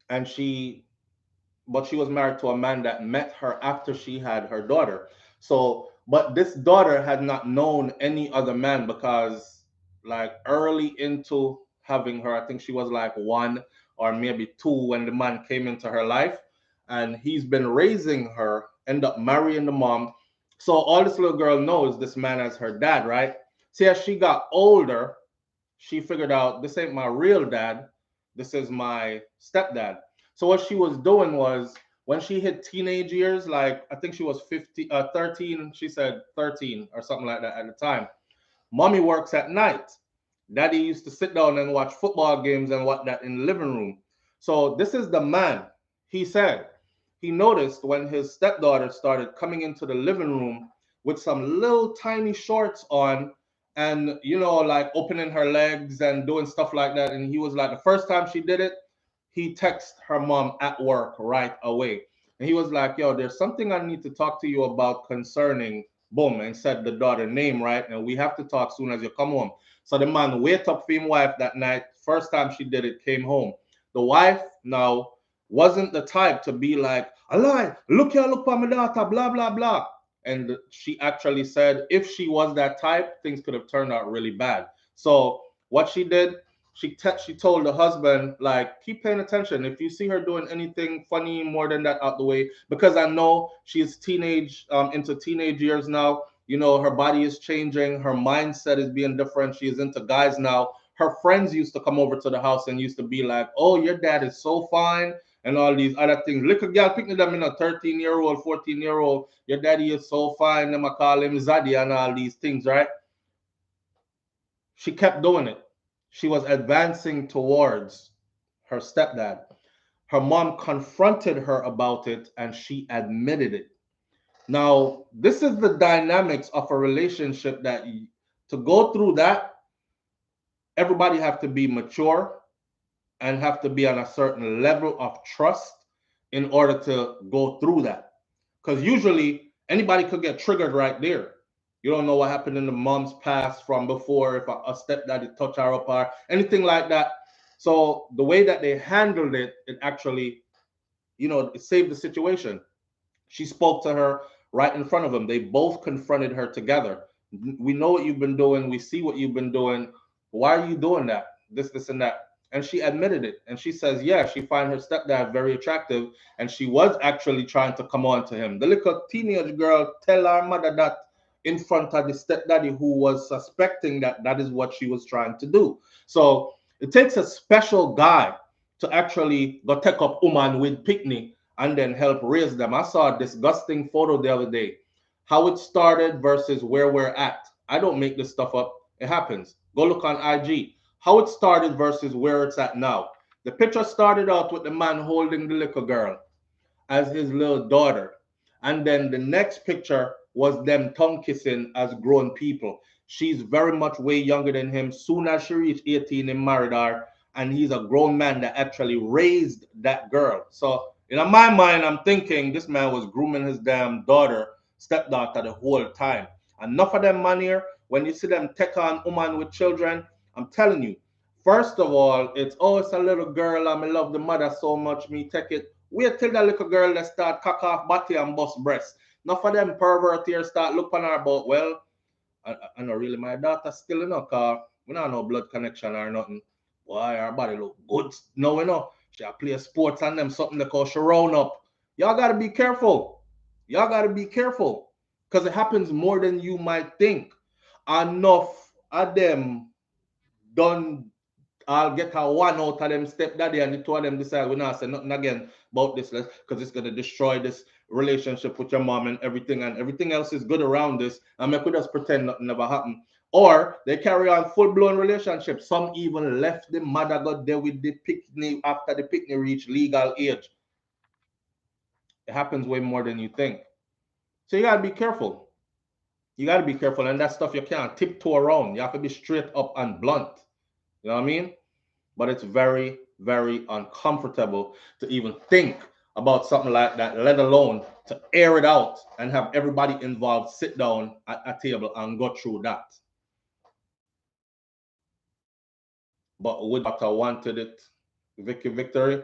A: And she was married to a man that met her after she had her daughter. So, but this daughter had not known any other man because, like, early into having her, I think she was like 1 or maybe 2 when the man came into her life. And he's been raising her, end up marrying the mom. So all this little girl knows this man as her dad, right? See, as she got older, she figured out, this ain't my real dad. This is my stepdad. So what she was doing was, when she hit teenage years, like I think she was 13, she said 13 or something like that at the time. Mommy works at night. Daddy used to sit down and watch football games and whatnot in the living room. So this is the man. He said he noticed when his stepdaughter started coming into the living room with some little tiny shorts on and, you know, like opening her legs and doing stuff like that. And he was like, the first time she did it, he texted her mom at work right away. And he was like, yo, there's something I need to talk to you about concerning, boom, and said the daughter name, right? And we have to talk soon as you come home. So the man wait up for him wife that night. First time she did it, came home. The wife now wasn't the type to be like, Alai, look here, look for my daughter, blah, blah, blah. And she actually said if she was that type, things could have turned out really bad. So what she did, she told the husband, like, keep paying attention. If you see her doing anything funny more than that, out the way, because I know she's into teenage years now. You know, her body is changing. Her mindset is being different. She is into guys now. Her friends used to come over to the house and used to be like, oh, your dad is so fine, and all these other things. Little girl picking them in a 13-year-old, 14-year-old. Your daddy is so fine. Them I call him Zaddy and all these things, right? She kept doing it. She was advancing towards her stepdad. Her mom confronted her about it and she admitted it. Now, this is the dynamics of a relationship that to go through that, everybody have to be mature and have to be on a certain level of trust in order to go through that. Because usually anybody could get triggered right there. You don't know what happened in the mom's past from before, if a stepdaddy touch her up or anything like that. So the way that they handled it, it actually, it saved the situation. She spoke to her right in front of him. They both confronted her together. We know what you've been doing. We see what you've been doing. Why are you doing that? This, and that. And she admitted it. And she says, yeah, she find her stepdad very attractive. And she was actually trying to come on to him. The little teenage girl tell her mother that in front of the stepdaddy, who was suspecting that that is what she was trying to do. So it takes a special guy to actually go take up woman with picnic and then help raise them. I saw a disgusting photo the other day. How it started versus where we're at. I don't make this stuff up. It happens. Go look on IG. How it started versus where it's at now. The picture started out with the man holding the little girl as his little daughter. And then the next picture was them tongue kissing as grown people. She's very much way younger than him. Soon as she reached 18, he married her. And he's a grown man that actually raised that girl. So in my mind, I'm thinking this man was grooming his damn daughter, stepdaughter, the whole time. Enough of them man here, when you see them take on woman with children, I'm telling you, first of all, it's a little girl, I love the mother so much, me take it. Wait till the little girl that start cock off body and bust breast. Enough of them pervert here start looking at her about, well, I know really my daughter still in a car. We don't know blood connection or nothing. Why her body look good. No, we know. She play sports and them something they call she round up. Y'all gotta be careful. Y'all gotta be careful. Because it happens more than you might think. Enough of them done. I'll get a one out of them stepdaddy and the two of them decide we're not saying nothing again about this because it's gonna destroy this relationship with your mom and everything else is good around this, and make we just pretend nothing never happened. Or they carry on full-blown relationship. Some even left the mother got there with the picnic after the picnic reached legal age. It happens way more than you think. So you gotta be careful. You gotta be careful, and that stuff you can't tiptoe around. You have to be straight up and blunt. You know what I mean? But it's very, very uncomfortable to even think about something like that, let alone to air it out and have everybody involved sit down at a table and go through that. But would daughter wanted it, Vicky Victory?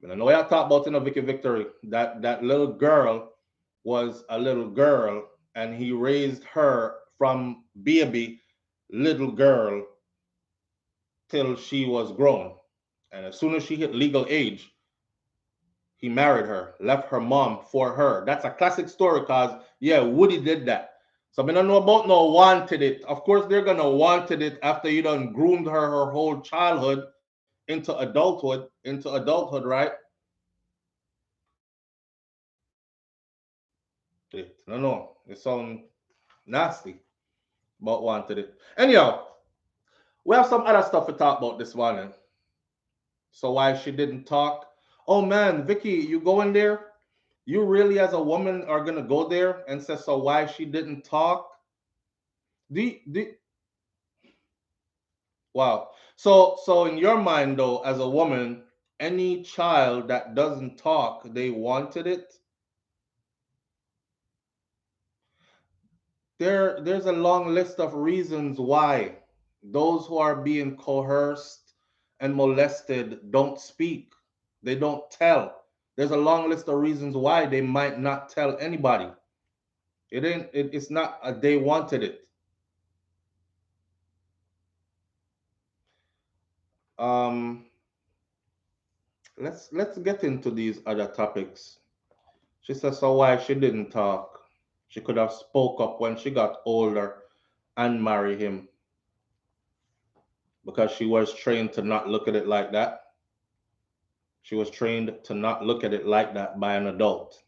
A: I know I talk about Vicky Victory. That little girl was a little girl, and he raised her from baby little girl till she was grown. And as soon as she hit legal age, he married her, left her mom for her. That's a classic story because, yeah, Woody did that. So I don't know about no wanted it. Of course, they're going to wanted it after you done groomed her whole childhood into adulthood, right? No, it sounds nasty, but wanted it. Anyhow, we have some other stuff to talk about this morning. So why she didn't talk? Oh man, Vicky, you going there? You really, as a woman, are gonna go there and say, so why she didn't talk? Wow. So in your mind, though, as a woman, any child that doesn't talk, they wanted it. There's a long list of reasons why those who are being coerced and molested don't speak. They don't tell. There's a long list of reasons why they might not tell anybody. It's not they wanted it. Um, let's get into these other topics. She says so why she didn't talk. She could have spoke up when she got older and marry him because she was trained to not look at it like that. She was trained to not look at it like that by an adult.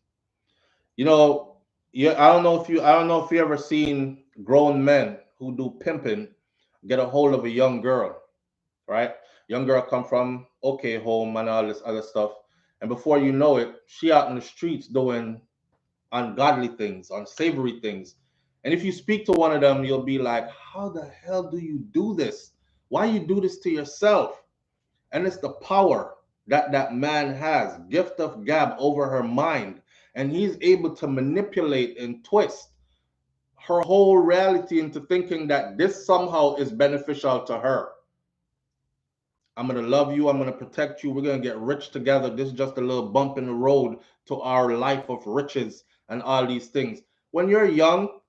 A: You know, I don't know if you ever seen grown men who do pimping get a hold of a young girl, right? Young girl come from okay home and all this other stuff, and before you know it, she out in the streets doing ungodly things, unsavory things. And if you speak to one of them, you'll be like, how the hell do you do this? Why you do this to yourself? And it's the power that that man has, gift of gab over her mind. And he's able to manipulate and twist her whole reality into thinking that this somehow is beneficial to her. I'm going to love you. I'm going to protect you. We're going to get rich together. This is just a little bump in the road to our life of riches and all these things. When you're young,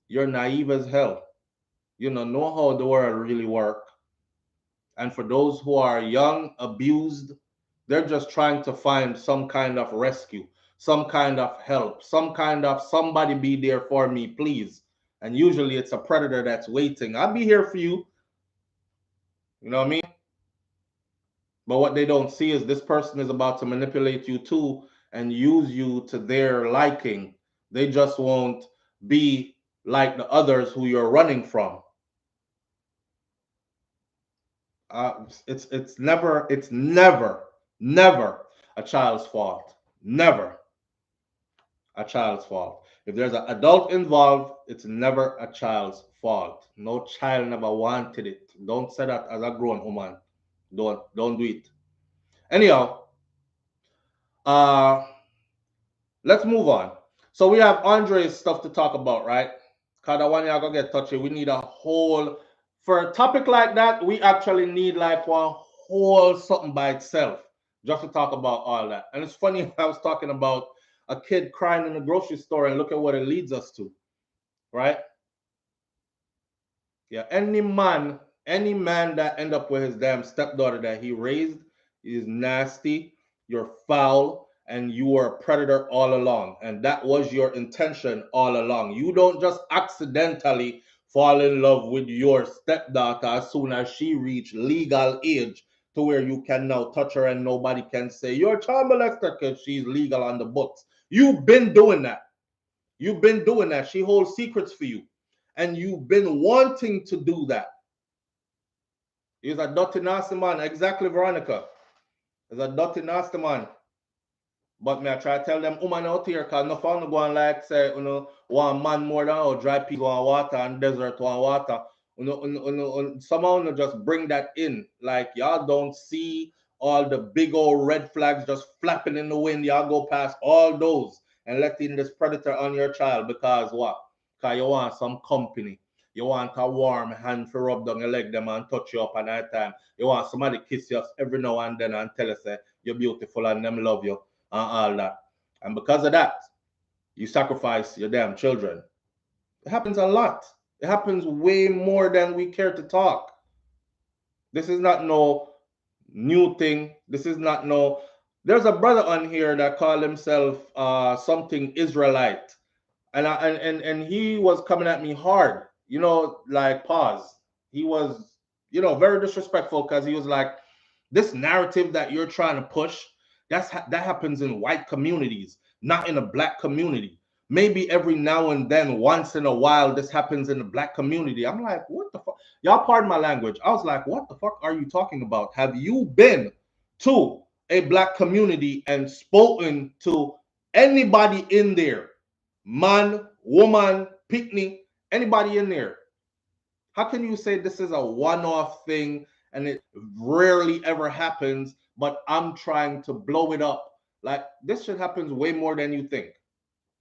A: you're naive as hell. You don't know how the world really works. And for those who are young, abused, they're just trying to find some kind of rescue, some kind of help, some kind of somebody be there for me, please. And usually it's a predator that's waiting. I'll be here for you. You know what I mean? But what they don't see is this person is about to manipulate you too and use you to their liking. They just won't be like the others who you're running from. It's never a child's fault. Never a child's fault. If there's an adult involved, it's never a child's fault. No child never wanted it. Don't say that as a grown woman. Don't do it. Anyhow, let's move on. So we have Andre's stuff to talk about, right? Cause the one y'all gonna get touchy. We need a whole for a topic like that. We actually need like one whole something by itself just to talk about all that. And it's funny, I was talking about a kid crying in the grocery store, and look at what it leads us to, right? Yeah, any man that end up with his damn stepdaughter that he raised is nasty. You're foul, and you were a predator all along, and that was your intention all along. You don't just accidentally fall in love with your stepdaughter as soon as she reached legal age to where you can now touch her and nobody can say you're a child molester because she's legal on the books. You've been doing that. You've been doing that. She holds secrets for you, and you've been wanting to do that. He's a dirty nasty man. Exactly, Veronica. He's a dirty nasty man. But me I try to tell them woman out here, cause no fun go on like say, one man more than or dry piece want water and desert want water. Somehow just bring that in. Like y'all don't see all the big old red flags just flapping in the wind. Y'all go past all those and letting this predator on your child because what? Cause you want some company. You want a warm hand to rub down your leg them and touch you up at night time. You want somebody kiss you every now and then and tell you say you're beautiful and them love you and all that. And because of that, you sacrifice your damn children. It happens a lot. It happens way more than we care to talk. This is not no new thing. This is not no. There's a brother on here that called himself something Israelite, and he was coming at me hard. Like pause. He was very disrespectful because he was like, this narrative that you're trying to push, that happens in white communities, not in a black community. Maybe every now and then, once in a while, this happens in the black community. I'm like, what the fuck? Y'all pardon my language. I was like, what the fuck are you talking about? Have you been to a black community and spoken to anybody in there? Man, woman, picnic, anybody in there? How can you say this is a one-off thing and it rarely ever happens, but I'm trying to blow it up? Like, this shit happens way more than you think.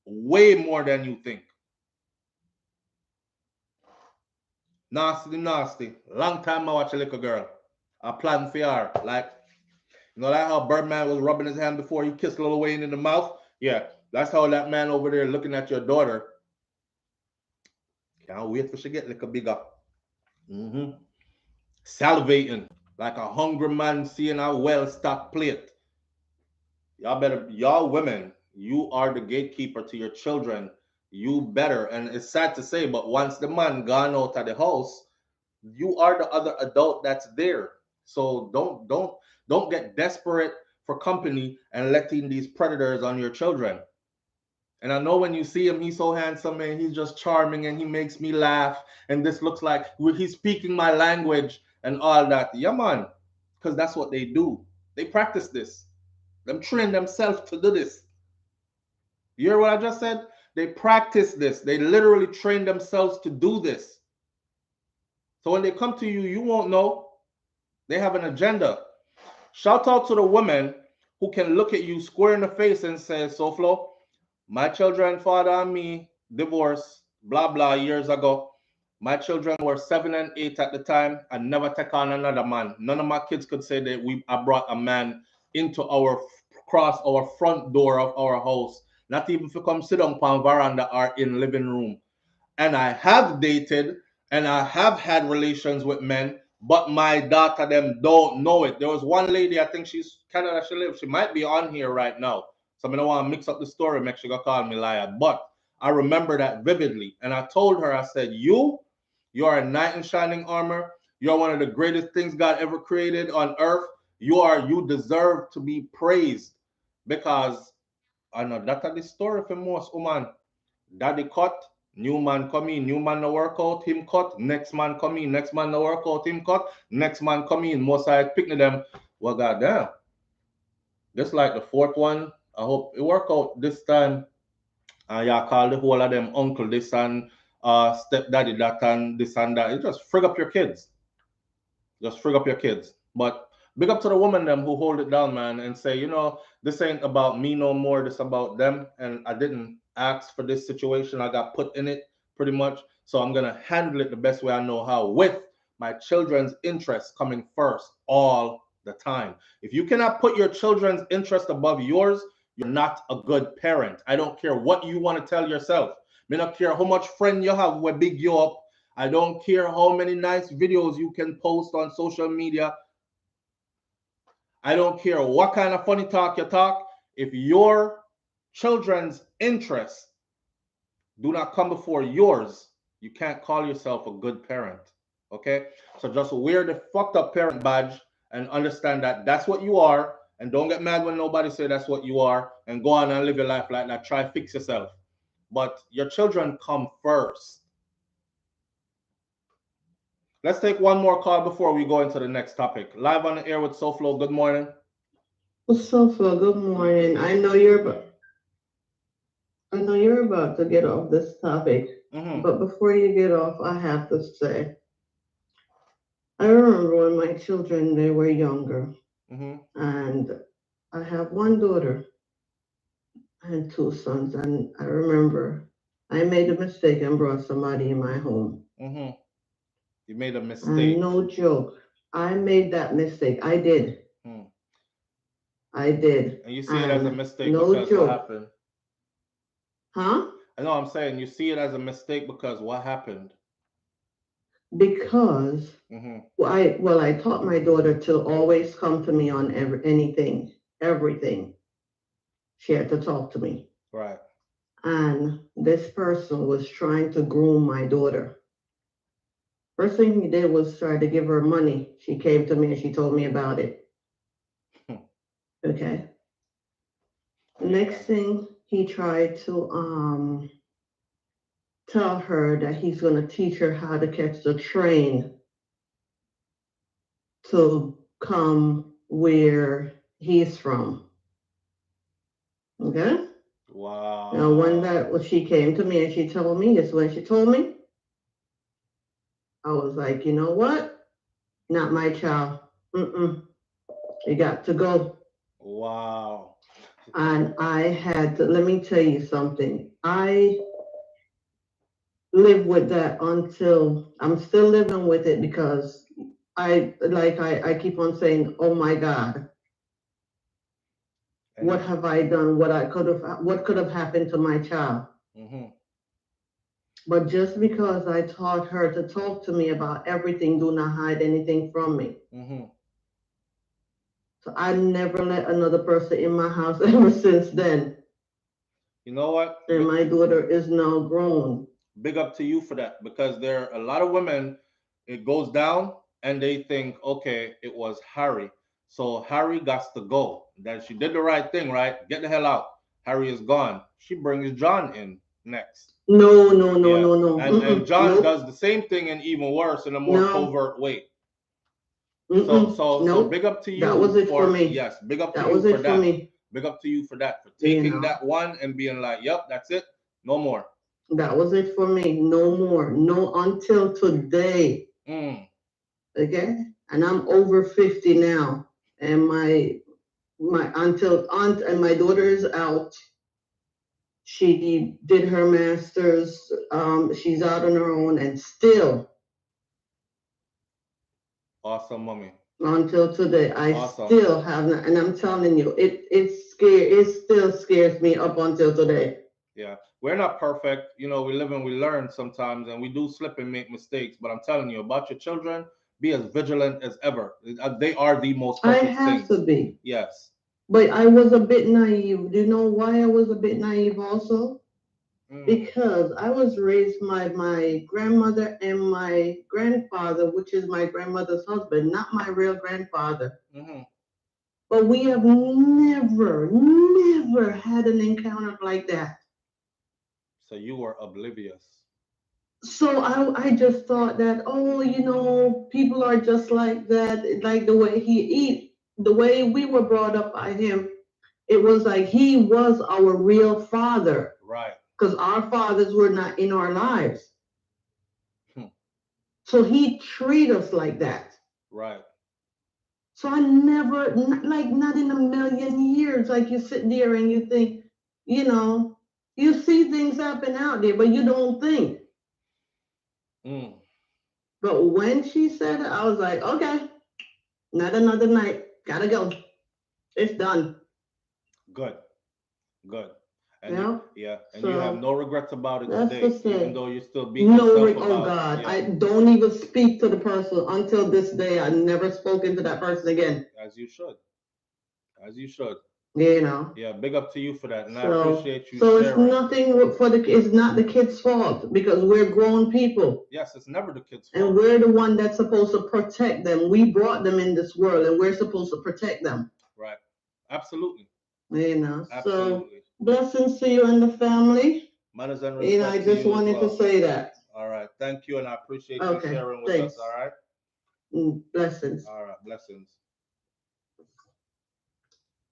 A: Way more than you think. Nasty. Long time I watch a little girl. I plan for her. Like, like how Birdman was rubbing his hand before he kissed Lil Wayne in the mouth? Yeah, that's how that man over there looking at your daughter. Can't wait for she get like a bigger. Salivating like a hungry man seeing a well-stocked plate. Y'all women, you are the gatekeeper to your children. You better, and it's sad to say, but once the man gone out of the house, you are the other adult that's there. So don't get desperate for company and letting these predators on your children. And I know when you see him, he's so handsome and he's just charming and he makes me laugh. And this looks like he's speaking my language and all that. Yeah, man, because that's what they do. They practice this. Them train themselves to do this. You hear what I just said? They practice this. They literally train themselves to do this. So when they come to you, you won't know. They have an agenda. Shout out to the women who can look at you square in the face and say, SouFlo, my children, father and me, divorced, blah, blah, years ago. My children were 7 and 8 at the time and never take on another man. None of my kids could say that I brought a man into cross our front door of our house. Not even if you come sit on veranda or in living room. And I have dated and I have had relations with men, but my daughter them don't know it. There was one lady, I think she's Canada, she lives. She might be on here right now. So I don't want to mix up the story, make sure you call me liar. But I remember that vividly. And I told her, I said, you are a knight in shining armor. You're one of the greatest things God ever created on earth. You deserve to be praised because I know that's the story for most women. Daddy cut, new man come in, new man no work out, him cut, next man come in, next man no work out, him cut, next man come in. Most I picking them. Well, goddamn. Just like the fourth one, I hope it work out this time. Yeah, call the whole of them uncle this and stepdaddy that and this and that. You just frig up your kids. Just frig up your kids. But big up to the woman them who hold it down, man, and say, this ain't about me no more. This about them. And I didn't ask for this situation. I got put in it pretty much. So I'm gonna handle it the best way I know how, with my children's interests coming first all the time. If you cannot put your children's interest above yours, you're not a good parent. I don't care what you want to tell yourself. I don't care how much friend you have where big you up. I don't care how many nice videos you can post on social media. I don't care what kind of funny talk you talk. If your children's interests do not come before yours, you can't call yourself a good parent. Okay? So just wear the fucked up parent badge and understand that that's what you are. And don't get mad when nobody say that's what you are. And go on and live your life like that. Try fix yourself. But your children come first. Let's take one more call before we go into the next topic. Live on the air with SouFlo. Good morning.
E: SouFlo, good morning. I know you're about to get off this topic, but before you get off, I have to say, I remember when my children, they were younger, and I have one daughter and two sons, and I remember I made a mistake and brought somebody in my home.
A: You made a mistake.
E: And no joke. I made that mistake. I did. I did.
A: And you see it as a mistake
E: no
A: because
E: joke.
A: what happened?
E: Huh?
A: I know I'm saying you see it as a mistake because what happened?
E: Because I taught my daughter to always come to me on everything. She had to talk to me.
A: Right.
E: And this person was trying to groom my daughter. First thing he did was try to give her money. She came to me and she told me about it. Okay. Next thing, he tried to tell her that he's going to teach her how to catch the train to come where he's from. Okay?
A: Wow.
E: Now, when she came to me and she told me, this when she told me, I was like, you know what? Not my child. You got to go.
A: Wow.
E: And I had to, let me tell you something. I lived with that until I'm still living with it because I keep on saying, oh my God, what have I done? What could have happened to my child? But just because I taught her to talk to me about everything, do not hide anything from me. So I never let another person in my house ever since then.
A: You know what?
E: And my daughter is now grown.
A: Big up to you for that, because there are a lot of women, it goes down and they think, okay, it was Harry. So Harry got to go. That she did the right thing, right? Get the hell out. Harry is gone. She brings John in next.
E: No.
A: And John does the same thing and even worse in a more covert way. So big up to you.
E: That was it for me.
A: Yes, big up to you for that. Big up to you for that, for taking that one and being like, yep, that's it. No more.
E: That was it for me. No more. No, until today. Okay, and I'm over 50 now, and my until aunt and my daughter is out. She did her master's. She's out on her own, and still
A: Awesome, mommy.
E: until today, I
A: Awesome.
E: still have not, and I'm telling you, it still scares me up until today.
A: Yeah, we're not perfect. You know, we live and we learn sometimes, and we do slip and make mistakes. But I'm telling you about your children, be as vigilant as ever. They are the most
E: I
A: precious
E: have
A: things.
E: to be.
A: Yes.
E: But I was a bit naive. Do you know why I was a bit naive also? Because I was raised by my grandmother and my grandfather, which is my grandmother's husband, not my real grandfather. But we have never had an encounter like that.
A: So you were oblivious.
E: So I just thought that, oh, people are just like that, like the way he eat, the way we were brought up by him. It was like he was our real father.
A: Right.
E: Because our fathers were not in our lives. So he treat us like that.
A: Right.
E: So I never, like, not in a million years, like you sit there and you think, you see things happen out there, but you don't think. But when she said it, I was like, okay, not another night. Gotta go. It's done.
A: Good. Good. And
E: so
A: you have no regrets about it
E: today,
A: even though you're still beating yourself about.
E: Oh God, I don't even speak to the person until this day. I never spoken to that person again.
A: As you should. As you should.
E: Yeah,
A: big up to you for that, and I appreciate you
E: so
A: sharing.
E: It's nothing it's not the kid's fault because we're grown people.
A: Yes, it's never the kid's fault.
E: And we're the one that's supposed to protect them. We brought them in this world, and we're supposed to protect them.
A: Right. Absolutely.
E: Absolutely. So blessings to you and the family.
A: Manners and respect.
E: I just wanted to say that.
A: All right. Thank you, and I appreciate you sharing with us. All right.
E: Blessings.
A: All right. Blessings.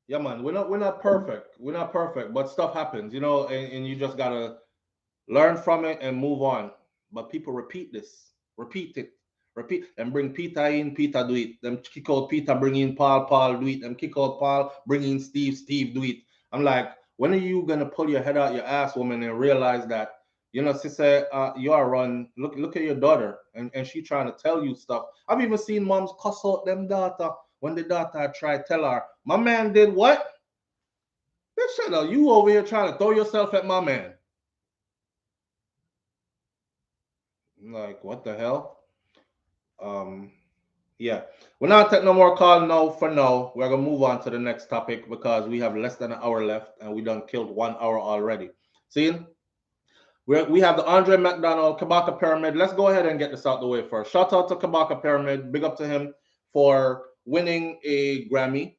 A: Yeah, man. We're not perfect. We're not perfect, but stuff happens, and you just gotta learn from it and move on. But people repeat this. Repeat it. Repeat and bring Peter in, Peter do it. Them kick out Peter, bring in Paul, Paul do it. Them kick out Paul, bring in Steve, Steve do it. I'm like, when are you gonna pull your head out your ass, woman, and realize that, sister, you are run. Look at your daughter, and she trying to tell you stuff. I've even seen moms cuss out them daughter when the daughter try to tell her, my man did what? Bitch, shut up. You over here trying to throw yourself at my man. Like, what the hell? Yeah. We're not taking no more call now for now. We're gonna move on to the next topic because we have less than an hour left and we done killed 1 hour already. See? We have the Andre Mcdonald Kabaka Pyramid. Let's go ahead and get this out the way first. Shout out to Kabaka Pyramid. Big up to him for winning a Grammy.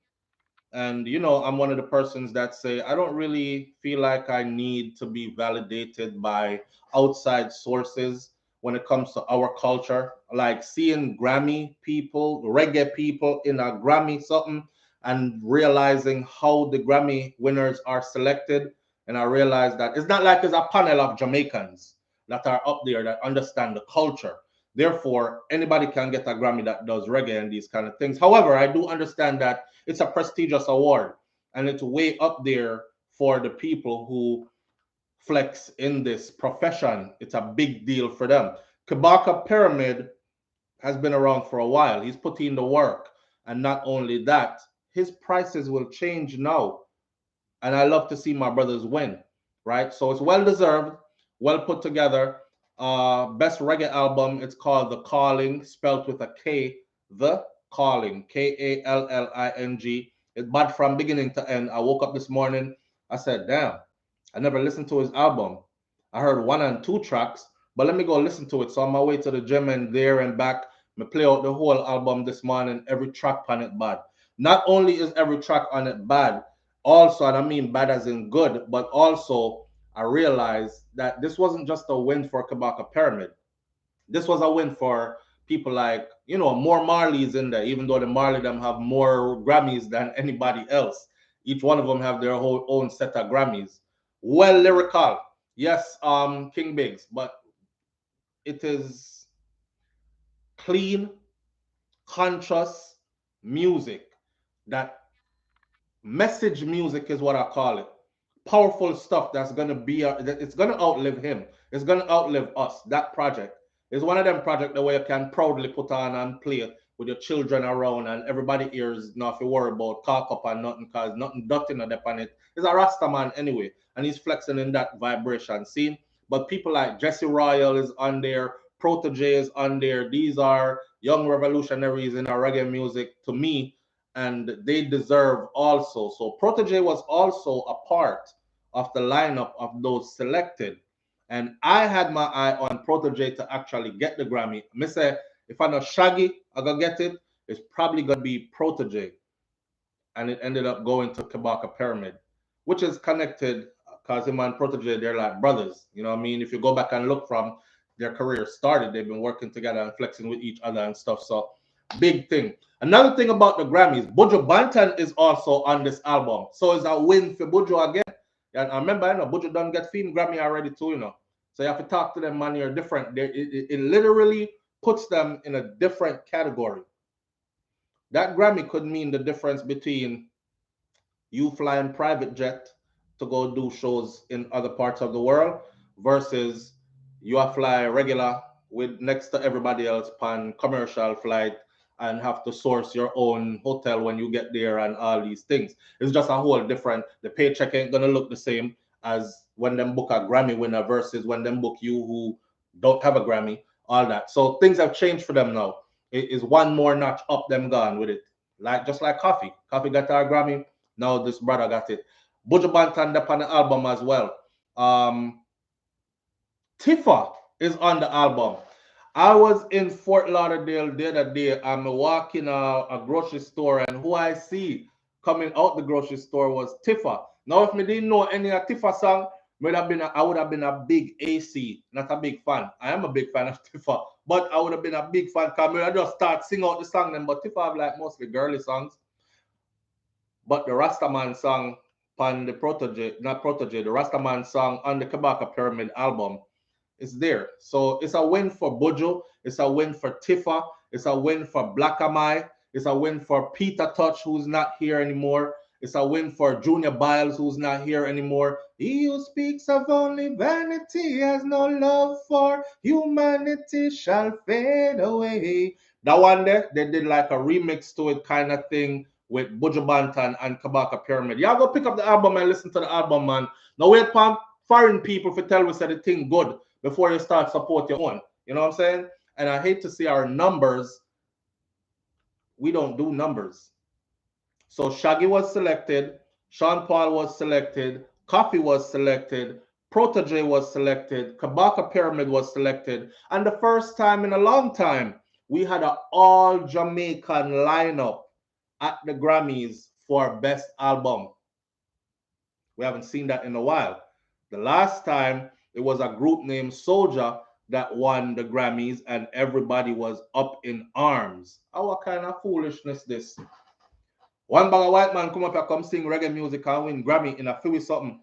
A: And I'm one of the persons that say I don't really feel like I need to be validated by outside sources when it comes to our culture. Like seeing Grammy people, reggae people in a Grammy something, and realizing how the Grammy winners are selected. And I realized that it's not like there's a panel of Jamaicans that are up there that understand the culture. Therefore, anybody can get a Grammy that does reggae and these kind of things. However, I do understand that it's a prestigious award and it's way up there for the people who flex in this profession. It's a big deal for them. Kabaka Pyramid has been around for a while. He's put in the work. And not only that, his prices will change now. And I love to see my brothers win, right? So it's well deserved, well put together. Best reggae album, it's called The Calling, spelled with a K, The Calling, Kalling. It's bad from beginning to end. I woke up this morning, I said, damn, I never listened to his album. I heard 1 and 2 tracks, but let me go listen to it. So on my way to the gym and there and back, I play out the whole album this morning, every track on it bad. Not only is every track on it bad, also, and I mean bad as in good, but also I realized that this wasn't just a win for Kabaka Pyramid. This was a win for people like, more Marleys in there, even though the Marley them have more Grammys than anybody else. Each one of them have their whole own set of Grammys. Well lyrical. Yes, King Biggs, but it is clean, conscious music. That message music is what I call it. Powerful stuff that's gonna be it's gonna outlive him. It's gonna outlive us. That project is one of them projects the way you can proudly put on and play with your children around and everybody ears not to worry about cock up and nothing cause nothing dirty on it. He's a Rasta man anyway, and he's flexing in that vibration scene. But people like Jesse Royal is on there, Protege is on there. These are young revolutionaries in our reggae music to me, and they deserve also. So Protege was also a part of the lineup of those selected. And I had my eye on Protege to actually get the Grammy. I say, if I know Shaggy, I gonna get it, it's probably gonna be Protege. And it ended up going to Kabaka Pyramid, which is connected because him and Protege, they're like brothers. You know what I mean? If you go back and look from their career started, they've been working together and flexing with each other and stuff. So big thing. Another thing about the Grammys, Buju Banton is also on this album. So it's a win for Buju again. And I remember, you know, Buju done get Fame Grammy already too, you know. So you have to talk to them, man, you're different. It literally puts them in a different category. That Grammy could mean the difference between you flying private jet to go do shows in other parts of the world versus you are fly regular with next to everybody else on commercial flight and have to source your own hotel when you get there and all these things. It's just a whole different, the paycheck ain't gonna look the same as when them book a Grammy winner versus when them book you who don't have a Grammy, all that. So things have changed for them now. It is one more notch up them gone with it. Like just like Coffee. Coffee got our Grammy. Now this brother got it. Buju Banton up on the album as well. Tifa is on the album. I was in Fort Lauderdale the other day. I'm walking a grocery store, and who I see coming out the grocery store was Tifa. Now, if me didn't know any of Tifa song, I would have been a big AC, not a big fan. I am a big fan of Tifa, but I would have been a big fan because I just start singing out the song then. But Tifa have like mostly girly songs. But the Rastaman song on the Protege, not Protege, the Rastaman song on the Kabaka Pyramid album is there. So it's a win for Buju, it's a win for Tifa, it's a win for Black Amai, it's a win for Peter Touch, who's not here anymore. It's a win for Junior Biles, who's not here anymore. He who speaks of only vanity has no love for humanity shall fade away. That one there, they did like a remix to it kind of thing with Buju Banton and Kabaka Pyramid. Y'all go pick up the album and listen to the album, man. Now wait for foreign people to tell us that the thing good before you start support your own. You know what I'm saying? And I hate to see our numbers. We don't do numbers. So Shaggy was selected, Sean Paul was selected, Coffee was selected, Protege was selected, Kabaka Pyramid was selected, and the first time in a long time, we had an all Jamaican lineup at the Grammys for Best Album. We haven't seen that in a while. The last time, it was a group named Soldier that won the Grammys, and everybody was up in arms. Oh, what kind of foolishness this? One bag of white man come up and come sing reggae music and win Grammy in a few something.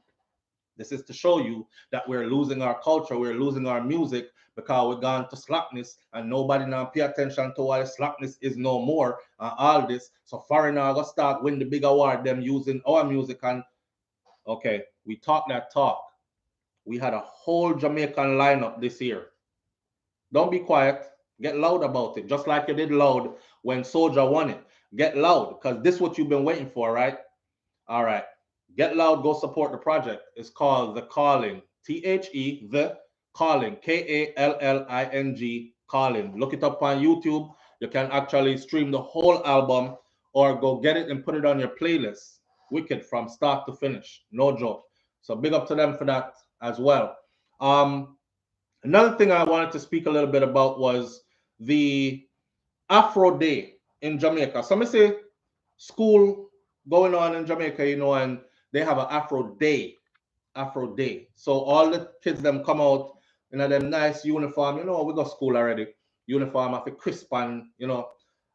A: This is to show you that we're losing our culture, we're losing our music because we're gone to slackness and nobody now pay attention to why slackness is no more and all this. So foreigner go start win the big award them using our music and okay, we talk that talk. We had a whole Jamaican lineup this year. Don't be quiet. Get loud about it, just like you did loud when Soldier won it. Get loud, because this is what you've been waiting for, right? All right. Get loud, go support the project. It's called The Calling. T-H-E, The Calling. K-A-L-L-I-N-G, Calling. Look it up on YouTube. You can actually stream the whole album or go get it and put it on your playlist. Wicked from start to finish. No joke. So big up to them for that as well. Another thing I wanted to speak a little bit about was the Afro Day in Jamaica. Some say school going on in Jamaica, you know, and they have an Afro Day. Afro Day. So all the kids them come out in them nice uniform. You know, we got school already. Uniform after crisp and, you know,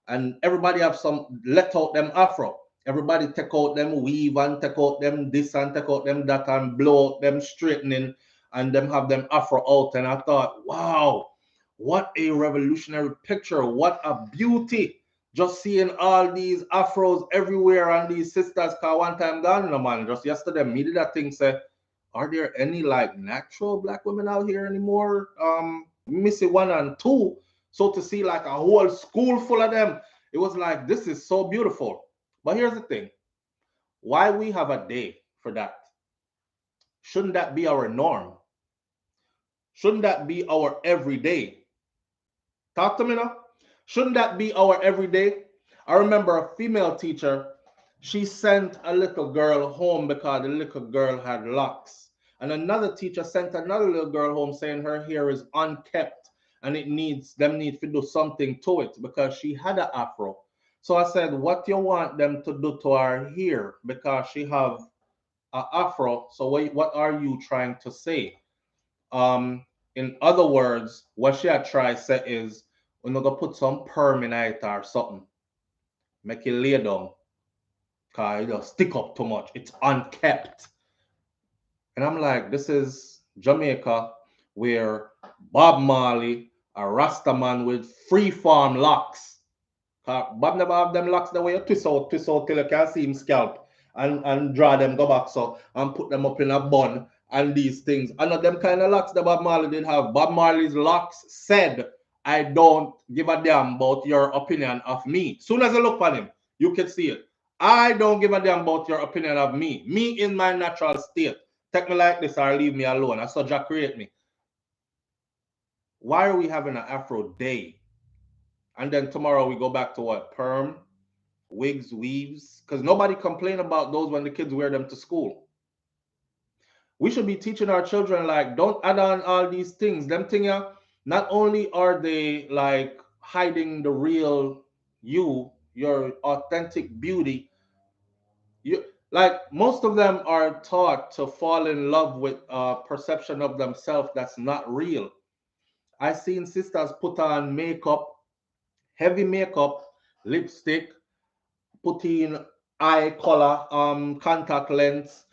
A: and everybody have some let out them Afro. Everybody take out them weave and take out them this and take out them that and blow out them straightening and them have them Afro out. And I thought, wow, What a revolutionary picture. What a beauty. Just seeing all these afros everywhere and these sisters. Cause one time gone, no man, just yesterday, me did that thing say, are there any like natural black women out here anymore? Missy 1 and 2. So to see like a whole school full of them, it was like, this is so beautiful. But here's the thing. Why we have a day for that? Shouldn't that be our norm? Shouldn't that be our everyday? Talk to me now. Shouldn't that be our everyday? I remember a female teacher, she sent a little girl home because the little girl had locks. And another teacher sent another little girl home saying her hair is unkept and them needs to do something to it because she had an afro. So I said, what you want them to do to her hair because she have an afro? So what are you trying to say? In other words, what she had tried say is, we're not gonna put some perm in it or something. Make it lay down. Cause it just stick up too much. It's unkept. And I'm like, this is Jamaica where Bob Marley, a Rasta man with free-form locks. Bob never have them locks the way you twist out till you can see him scalp and draw them go back so and put them up in a bun and these things. I know them kind of locks that Bob Marley did have. Bob Marley's locks said, I don't give a damn about your opinion of me. Soon as I look at him, you can see it. I don't give a damn about your opinion of me. Me in my natural state. Take me like this or leave me alone. That's what Jack create me. Why are we having an Afro day? And then tomorrow we go back to what? Perm, wigs, weaves. Because nobody complain about those when the kids wear them to school. We should be teaching our children, like, don't add on all these things. Them things, not only are they like hiding the real you, your authentic beauty, like most of them are taught to fall in love with a perception of themselves that's not real. I've seen sisters put on makeup, heavy makeup, lipstick, put in eye color, contact lens,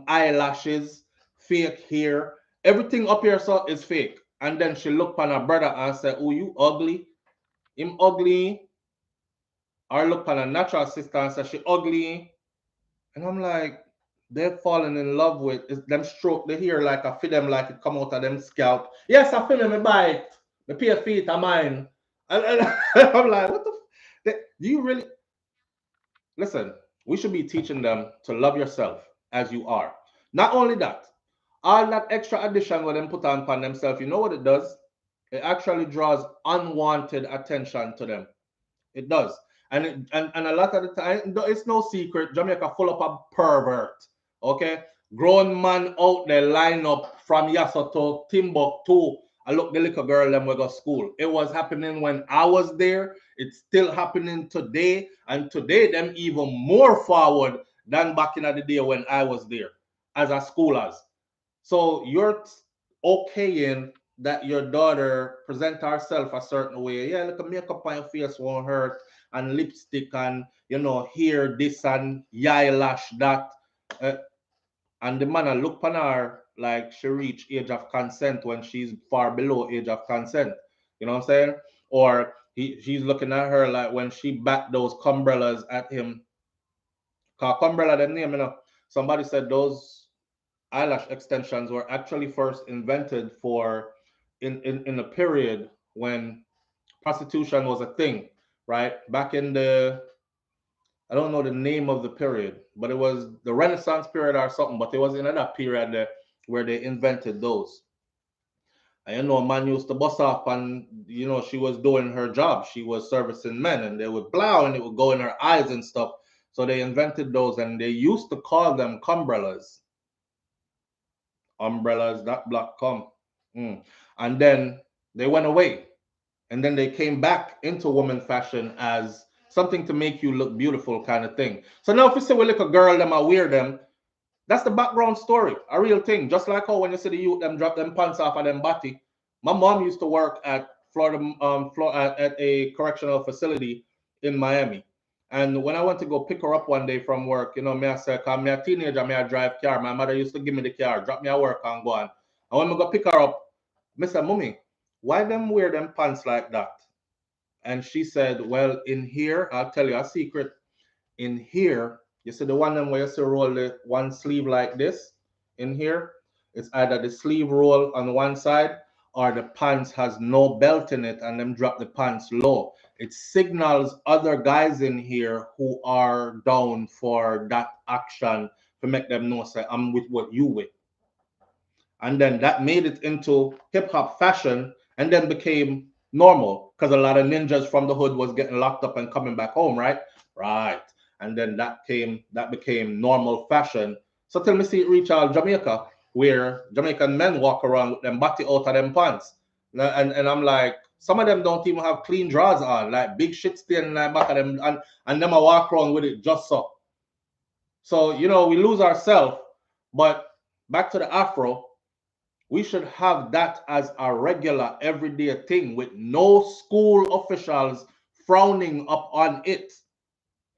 A: eyelashes, fake hair. Everything up here so is fake. And then she look on her brother and say, oh, you ugly. Him ugly. Or look on a natural sister and say she ugly. And I'm like, they're falling in love with them stroke the hair like I feel them like it come out of them scalp. Yes, I feel them, I buy it. The pay feet are mine. And I'm like, what the do you really listen? We should be teaching them to love yourself as you are. Not only that, all that extra addition when them put on themselves, you know what it does? It actually draws unwanted attention to them. It does. And a lot of the time, it's no secret, Jamaica full up a pervert. Okay? Grown man out there line up from Yasso to Timbuktu. I look the little girl them we go school. It was happening when I was there. It's still happening today. And today them even more forward than back in the day when I was there as a schoolers. So you're okay in that your daughter present herself a certain way. Yeah, look, makeup on your face won't hurt, and lipstick and hair this and eyelash that. And the man look on her like she reached age of consent when she's far below age of consent. You know what I'm saying? Or he's looking at her like when she backed those umbrellas at him. Cause umbrella them name, somebody said those eyelash extensions were actually first invented for in a period when prostitution was a thing, right? Back in I don't know the name of the period, but it was the Renaissance period or something, but it was in that period there where they invented those. And a man used to bust off and she was doing her job. She was servicing men and they would blow and it would go in her eyes and stuff. So they invented those and they used to call them umbrellas. Umbrellas.com. And then they went away. And then they came back into woman fashion as something to make you look beautiful kind of thing. So now if you say, well, look, a girl, them, I wear them, that's the background story, a real thing. Just like how when you see the youth, them drop them pants off of them body. My mom used to work at Florida, at a correctional facility in Miami. And when I went to go pick her up one day from work, me I said, cause me a teenager, me I drive car. My mother used to give me the car, drop me at work and go on. And when I go pick her up, I said, Mommy, why them wear them pants like that? And she said, well, in here, I'll tell you a secret. In here, you see the one them where you see roll the one sleeve like this in here, it's either the sleeve roll on one side or the pants has no belt in it and them drop the pants low. It signals other guys in here who are down for that action to make them know, say, I'm with what you with. And then that made it into hip hop fashion and then became normal because a lot of ninjas from the hood was getting locked up and coming back home, right? Right. And then that became normal fashion. So tell me, see it reach out Jamaica, where Jamaican men walk around with them body out of them pants. And I'm like, some of them don't even have clean drawers on, like big shit stain like back of them, and them I walk around with it just so. So, you know, we lose ourselves, but back to the Afro, we should have that as a regular everyday thing with no school officials frowning up on it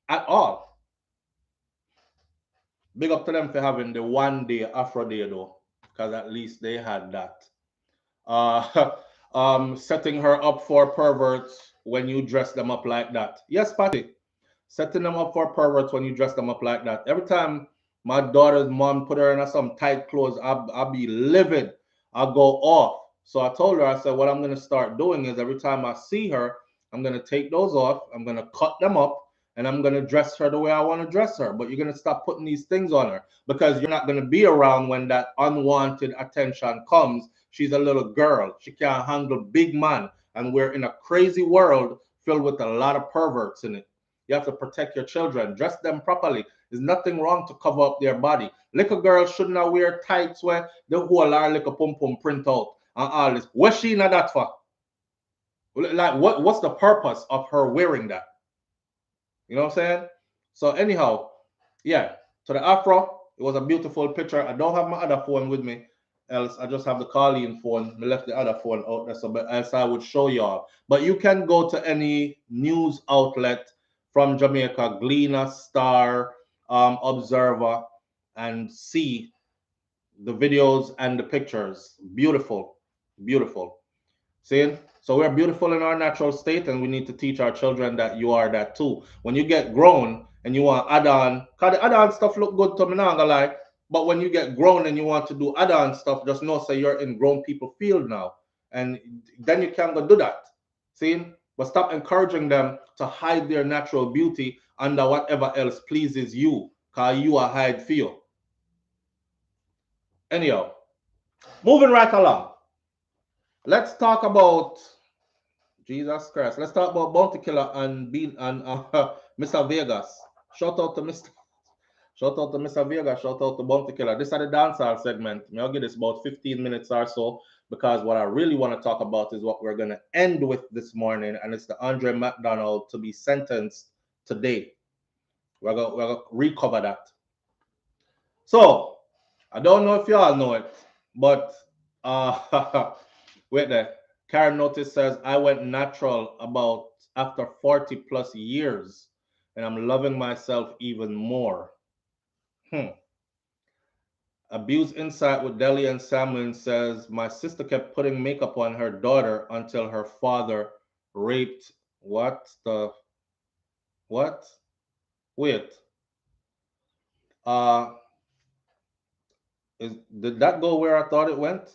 A: at all. Big up to them for having the 1 day Afro Day though, because at least they had that. Setting her up for perverts when you dress them up like that. Yes, Patty. Setting them up for perverts when you dress them up like that. Every time my daughter's mom put her in some tight clothes, I'll be livid. I'll go off. So I told her, I said, what I'm going to start doing is every time I see her, I'm going to take those off. I'm going to cut them up and I'm going to dress her the way I want to dress her. But you're going to stop putting these things on her because you're not going to be around when that unwanted attention comes. She's a little girl. She can't handle big man. And we're in a crazy world filled with a lot of perverts in it. You have to protect your children. Dress them properly. There's nothing wrong to cover up their body. Little girls should not wear tights where the whole our little pum pum print out and all this. What's she not that for? Like what's the purpose of her wearing that? You know what I'm saying? So anyhow, yeah. So the Afro, it was a beautiful picture. I don't have my other phone with me. Else I just have the calling phone. I left the other phone out there, so but else I would show y'all. But you can go to any news outlet from Jamaica, Gleaner, Star, Observer, and see the videos and the pictures. Beautiful, beautiful. See? So we're beautiful in our natural state, and we need to teach our children that you are that too. When you get grown and you want add-on, because the add-on stuff look good to me, not gonna lie. But when you get grown and you want to do add-on stuff, just know say you're in grown people field now. And then you can go do that. See? But stop encouraging them to hide their natural beauty under whatever else pleases you, because you are hide feel. Anyhow, moving right along. Let's talk about Jesus Christ. Let's talk about Bounty Killer and Mr. Vegas. Shout out to Mr. Vegas. Shout out to Bounty Killer. This is the dancehall segment. I'll give this about 15 minutes or so because what I really want to talk about is what we're going to end with this morning, and it's the Andre Mcdonald to be sentenced today. We're going to recover that. So, I don't know if y'all know it, but wait there. Karen Notice says, I went natural about after 40 plus years, and I'm loving myself even more. Abuse Insight with Deli and Samuel says, my sister kept putting makeup on her daughter until her father raped. What? Wait. Did that go where I thought it went?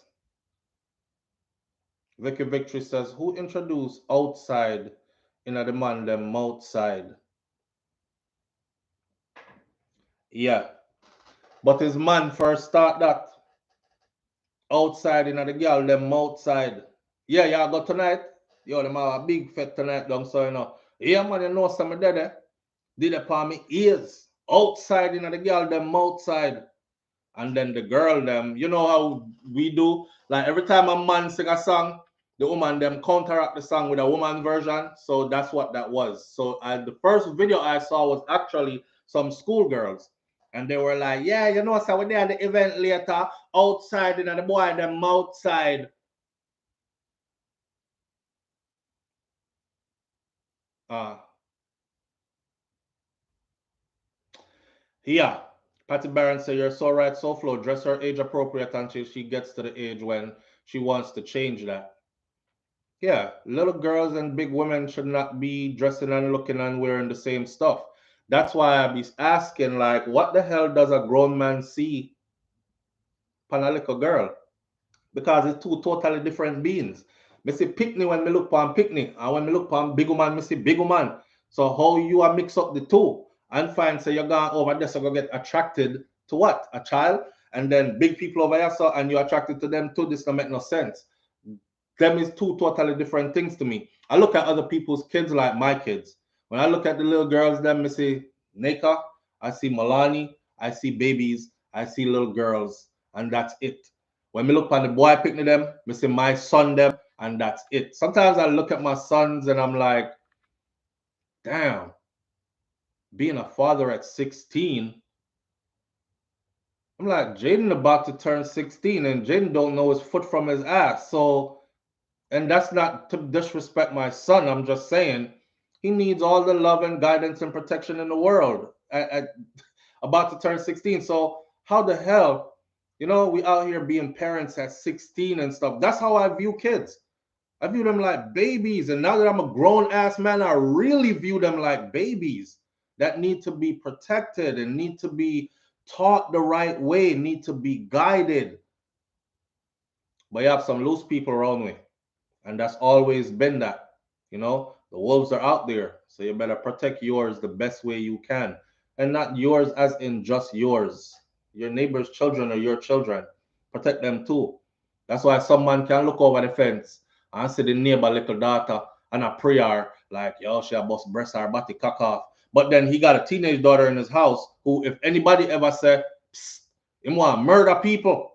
A: Vicky Victory says, who introduced outside in a demand them outside? Yeah. But his man first start that. Outside in the girl them outside. Yeah, y'all go tonight. Yo, them have a big fete tonight down so you know. Yeah, man, you know some of that did it for me ears. Outside in the girl them outside. And then the girl them, you know how we do? Like every time a man sing a song, the woman them counteract the song with a woman version. So that's what that was. So the first video I saw was actually some schoolgirls. And they were like, yeah, you know, so we're there at the event later, outside, and the boy them outside. Yeah. Patty Barron said, you're so right, SouFlo. Dress her age appropriate until she gets to the age when she wants to change that. Yeah, little girls and big women should not be dressing and looking and wearing the same stuff. That's why I be asking, like, what the hell does a grown man see pan a little girl? Because it's two totally different beings. Me see picnic when me look upon picnic, and when me look upon big woman, me see big woman. So how you are mix up the two and find say you're going over there, so go get attracted to what? A child, and then big people over here, so and you're attracted to them too. This don't make no sense. Them is two totally different things to me. I look at other people's kids like my kids. When I look at the little girls, them, I see Nika, I see Milani, I see babies, I see little girls, and that's it. When me look at the boy picking them, I see my son them, and that's it. Sometimes I look at my sons and I'm like, damn, being a father at 16, I'm like, Jaden about to turn 16, and Jaden don't know his foot from his ass. So, and that's not to disrespect my son. I'm just saying he needs all the love and guidance and protection in the world about to turn 16. So how the hell, we out here being parents at 16 and stuff. That's how I view kids. I view them like babies. And now that I'm a grown ass man, I really view them like babies that need to be protected and need to be taught the right way, need to be guided. But you have some loose people around me. And that's always been that. The wolves are out there. So you better protect yours the best way you can. And not yours as in just yours. Your neighbor's children are your children. Protect them too. That's why some man can look over the fence and see the neighbor little daughter and a prayer like, yo, she a bust breast her body cock off. But then he got a teenage daughter in his house who, if anybody ever said, psst, him want to murder people,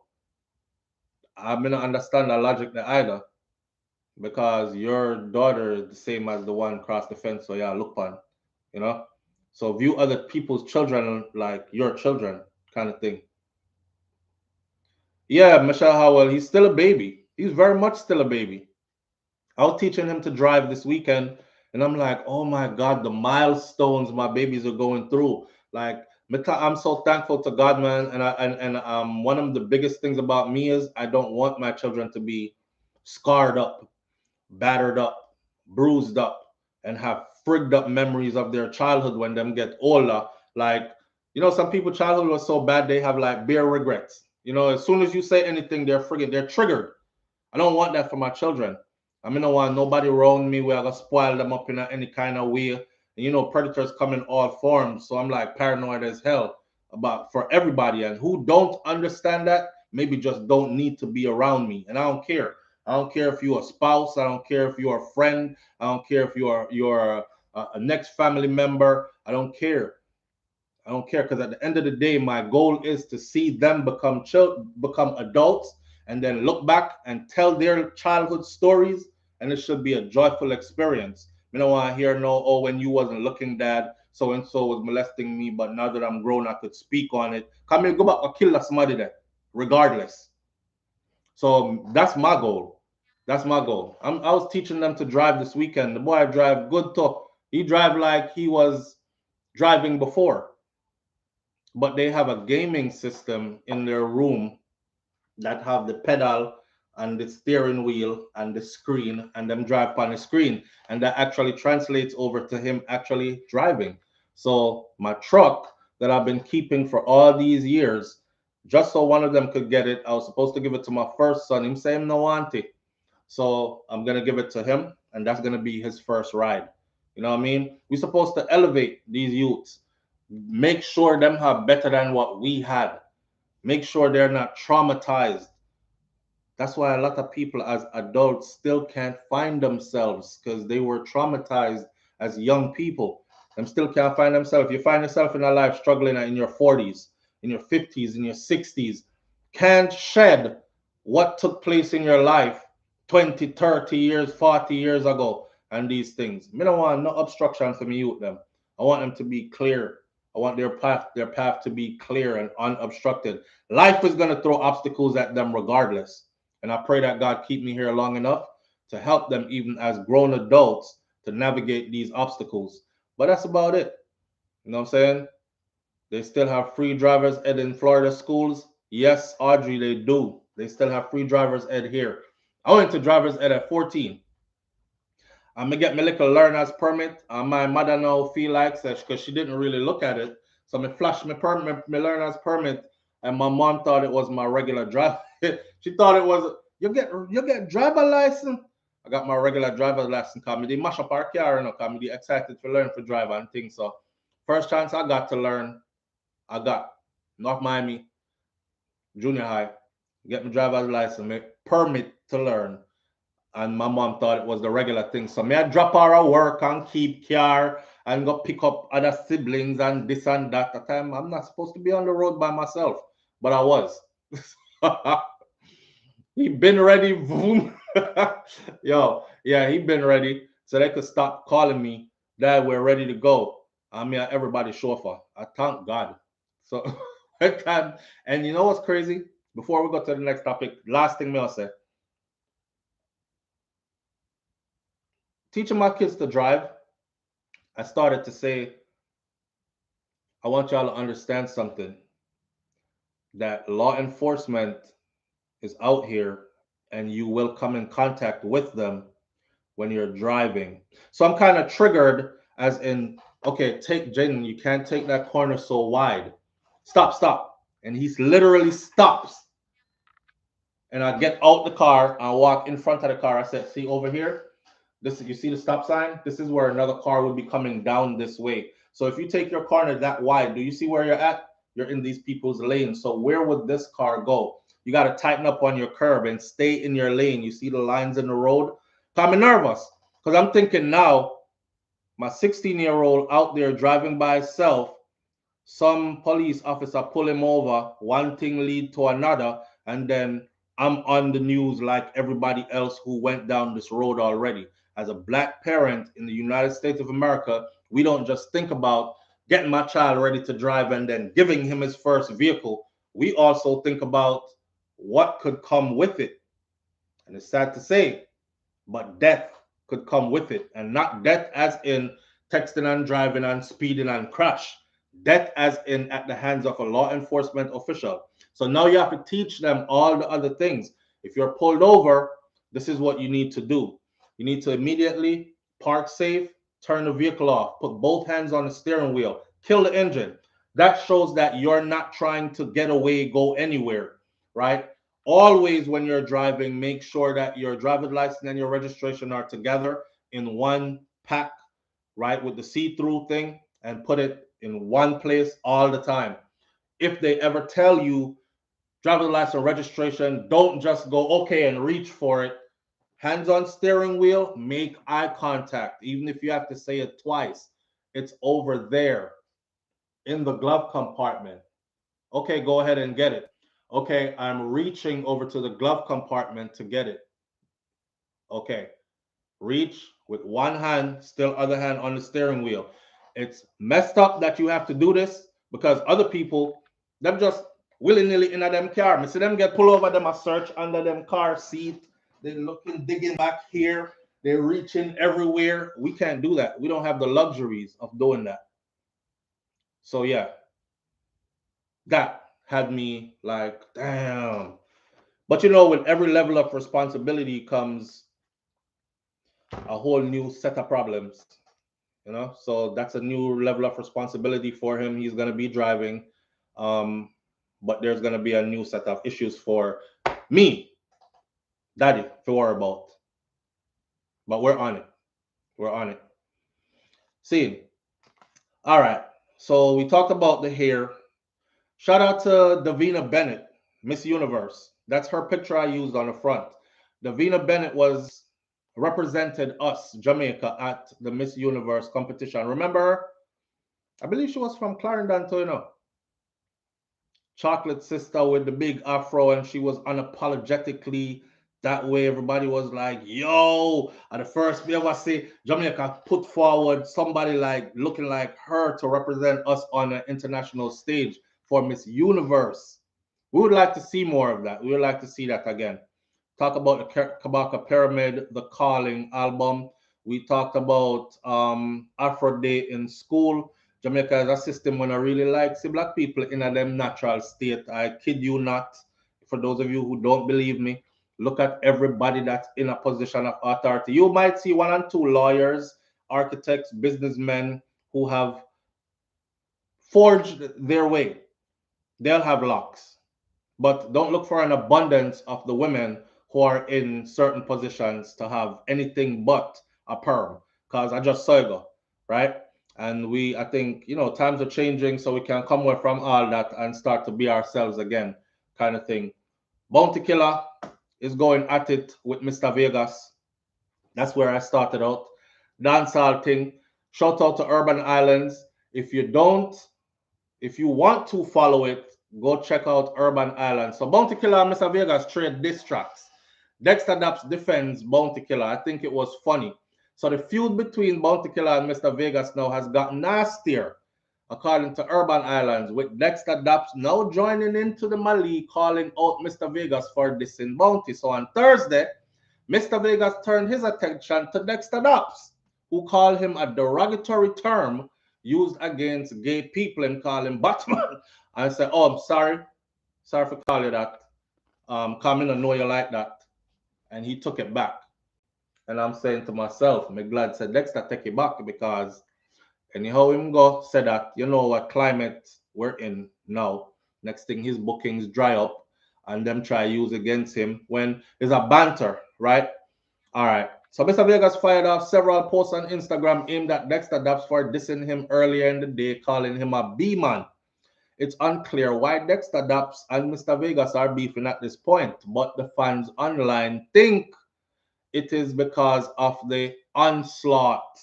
A: I may not understand the logic there either. Because your daughter is the same as the one across the fence, so yeah, look on, you know. So view other people's children like your children, kind of thing. Yeah, Michelle Howell, he's still a baby. He's very much still a baby. I was teaching him to drive this weekend, and I'm like, oh my God, the milestones my babies are going through. Like, I'm so thankful to God, man. And one of the biggest things about me is I don't want my children to be scarred up, battered up, bruised up, and have frigged up memories of their childhood when them get older. Like, some people childhood was so bad they have like bare regrets. As soon as you say anything, they're triggered. I don't want that for my children. I mean, I don't want nobody around me where I gonna spoil them up in any kind of way. And predators come in all forms. So I'm like paranoid as hell about for everybody. And who don't understand that, maybe just don't need to be around me. And I don't care. I don't care if you're a spouse. I don't care if you're a friend. I don't care if you're a next family member. I don't care. I don't care because at the end of the day, my goal is to see them become adults and then look back and tell their childhood stories, and it should be a joyful experience. You don't want to hear no, oh, when you wasn't looking, dad, so and so was molesting me, but now that I'm grown, I could speak on it. Come here, go back or kill somebody there, regardless. So that's my goal. That's my goal. I was teaching them to drive this weekend. The boy drive good too. He drive like he was driving before, but they have a gaming system in their room that have the pedal and the steering wheel and the screen, and them drive on the screen, and that actually translates over to him actually driving. So my truck that I've been keeping for all these years, just so one of them could get it, I was supposed to give it to my first son. Him say him no want it, so I'm gonna give it to him, and that's gonna be his first ride. You know what I mean? We're supposed to elevate these youths, make sure them have better than what we had, make sure they're not traumatized. That's why a lot of people as adults still can't find themselves because they were traumatized as young people. Them still can't find themselves. If you find yourself in a life struggling in your 40s, in your 50s, in your 60s, can't shed what took place in your life 20, 30 years, 40 years ago and these things. I don't want no obstruction for me youth them. I want them to be clear. I want their path to be clear and unobstructed. Life is going to throw obstacles at them regardless. And I pray that God keep me here long enough to help them, even as grown adults, to navigate these obstacles. But that's about it. You know what I'm saying? They still have free driver's ed in Florida schools. Yes, Audrey, they do. They still have free driver's ed here. I went to driver's ed at 14. I'm gonna get my little learner's permit. My mother now feel like such because she didn't really look at it. So I flashed my permit, my learner's permit, and my mom thought it was my regular driver. She thought it was you get driver license. I got my regular driver license. Cause me they mash up our car, you know, cause me they excited to learn for driver and things. So first chance I got to learn, I got North Miami, junior high, get my driver's license, my permit to learn. And my mom thought it was the regular thing. So me I drop her at work and keep car and go pick up other siblings and this and that. At the time I'm not supposed to be on the road by myself, but I was. He been ready, boom. Yo, yeah, he been ready. So they could stop calling me, Dad, we're ready to go. I'm here, everybody's chauffeur. I thank God. So and you know what's crazy? Before we go to the next topic, last thing I'll say. Teaching my kids to drive, I started to say, I want y'all to understand something, that law enforcement is out here and you will come in contact with them when you're driving. So I'm kind of triggered as in, okay, take Jaden, you can't take that corner so wide. Stop, stop. And he literally stops. And I get out the car, I walk in front of the car. I said, see over here? This, you see the stop sign? This is where another car would be coming down this way. So if you take your corner that wide, do you see where you're at? You're in these people's lane. So where would this car go? You got to tighten up on your curb and stay in your lane. You see the lines in the road? I'm nervous because I'm thinking now, my 16-year-old out there driving by himself, some police officer pull him over, one thing lead to another, and then I'm on the news like everybody else who went down this road already. As a black parent in the United States of America, we don't just think about getting my child ready to drive and then giving him his first vehicle. We also think about what could come with it. And it's sad to say, but death could come with it. And not death as in texting and driving and speeding and crash. Death as in at the hands of a law enforcement official. So now you have to teach them all the other things. If you're pulled over, this is what you need to do. You need to immediately park safe, turn the vehicle off, put both hands on the steering wheel, kill the engine. That shows that you're not trying to get away, go anywhere, right? Always when you're driving, make sure that your driver's license and your registration are together in one pack, right, with the see-through thing, and put it in one place all the time. If they ever tell you driver's license registration, don't just go, okay, and reach for it. Hands on steering wheel, make eye contact, even if you have to say it twice. It's over there in the glove compartment. Okay, go ahead and get it. Okay, I'm reaching over to the glove compartment to get it. Okay, reach with one hand, still other hand on the steering wheel. It's messed up that you have to do this because other people, them just willy-nilly in a them car. I see them get pulled over, them a search under them car seat. They're looking, digging back here. They're reaching everywhere. We can't do that. We don't have the luxuries of doing that. So yeah, that had me like, damn. But you know, with every level of responsibility comes a whole new set of problems, you know? So that's a new level of responsibility for him. He's going to be driving. But there's going to be a new set of issues for me, daddy, to worry about. But we're on it. We're on it. See, all right. So we talked about the hair. Shout out to Davina Bennett, Miss Universe. That's her picture I used on the front. Davina Bennett was represented us, Jamaica, at the Miss Universe competition. Remember her? I believe she was from Clarendon, you know. Chocolate sister with the big afro, and she was unapologetically that way. Everybody was like, yo, at the first we ever see Jamaica put forward somebody like looking like her to represent us on an international stage for Miss Universe. We would like to see more of that. We would like to see that again. Talk about the Kabaka Pyramid, the Calling album. We talked about Afro Day in school. Jamaica is a system when I really like see black people in a them natural state. I kid you not. For those of you who don't believe me, Look at everybody that's in a position of authority. You might see 1 and 2 lawyers, architects, businessmen who have forged their way. They'll have locks. But don't look for an abundance of the women who are in certain positions to have anything but a perm. Because I just saw it go, right? And I think, times are changing, so we can come away from all that and start to be ourselves again, kind of thing. Bounty Killer is going at it with Mr. Vegas. That's where I started out. Dancehall thing. Shout out to Urban Islands. If you want to follow it, go check out Urban Islands. So Bounty Killer and Mr. Vegas trade diss tracks. Dexter Daps defends Bounty Killer. I think it was funny. So the feud between Bounty Killer and Mr. Vegas now has gotten nastier, according to Urban Islands, with Dexter Daps now joining into the Mali, calling out Mr. Vegas for dissing Bounty. So on Thursday, Mr. Vegas turned his attention to Dexter Daps, who called him a derogatory term used against gay people and call him Batman. I said, oh, I'm sorry. Sorry for calling you that. Coming to know you like that. And he took it back. And I'm saying to myself, I'm glad said Dexter take it back, because anyhow him go said that, what climate we're in now. Next thing his bookings dry up and them try use against him when it's a banter, right? All right. So Mr. Vegas fired off several posts on Instagram aimed at Dexter Daps for dissing him earlier in the day, calling him a B-man. It's unclear why Dexter Daps and Mr. Vegas are beefing at this point, but the fans online think it is because of the onslaught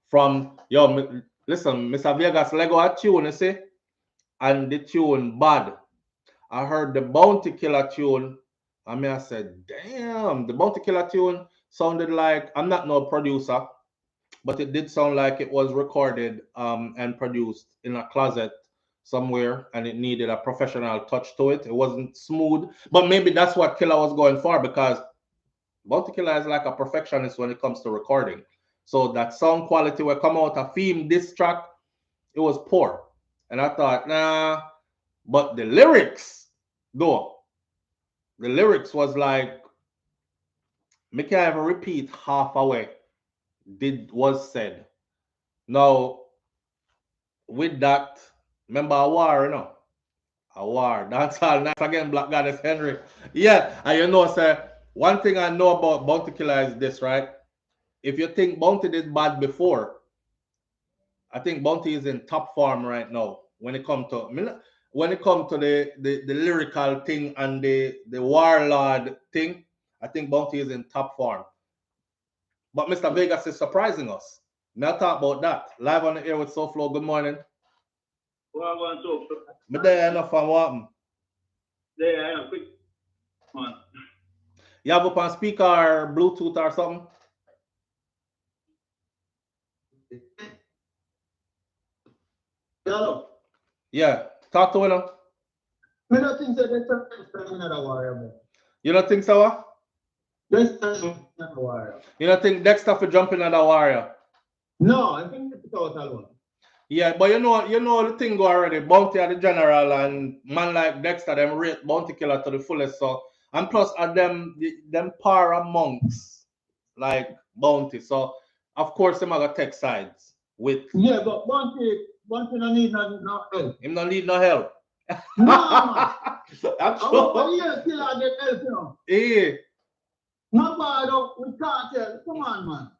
A: from, listen, Mr. Vegas Lego a tune, you see, and the tune bad. I heard the Bounty Killer tune, and I said, damn, the Bounty Killer tune sounded like, I'm not no producer, but it did sound like it was recorded and produced in a closet somewhere, and it needed a professional touch to it. It wasn't smooth, but maybe that's what Killer was going for, because Bounty Killer is like a perfectionist when it comes to recording. So that sound quality will come out a theme this track, it was poor. And I thought, nah, but the lyrics, though, the lyrics was like, me can't even repeat half away was said. Now, with that, remember a war, a war. Dancehall nice again, Black Goddess Henry. Yeah, and sir, one thing I know about Bounty Killer is this, right? If you think Bounty did bad before, I think Bounty is in top form right now when it comes to the lyrical thing and the warlord thing. I think Bounty is in top form. But Mr. Vegas is surprising us. Now talk about that. Live on the air with SouFlo. Good morning.
F: Well, I want to talk.
A: But there enough for what?
F: There, I know. Quick. Come on.
A: You have up on speaker or Bluetooth or something?
F: Hello.
A: Yeah. Talk to him.
F: I don't think so. That's another warrior.
A: You don't think so? What?
F: That's another warrior.
A: You don't think Dexter for jumping at the warrior?
F: No, I think it's out alone.
A: Yeah, but you know the thing go already. Bounty are the general, and man like Dexter, them rate Bounty Killer to the fullest. So, and plus are them para monks like Bounty. So of course them are gonna take sides with.
F: Yeah, but Bounty don't need no help.
A: Him don't need no help.
F: No, man.
A: That's true.
F: Killer get help, you know.
A: Yeah.
F: No bad, we can't tell. Come on, man.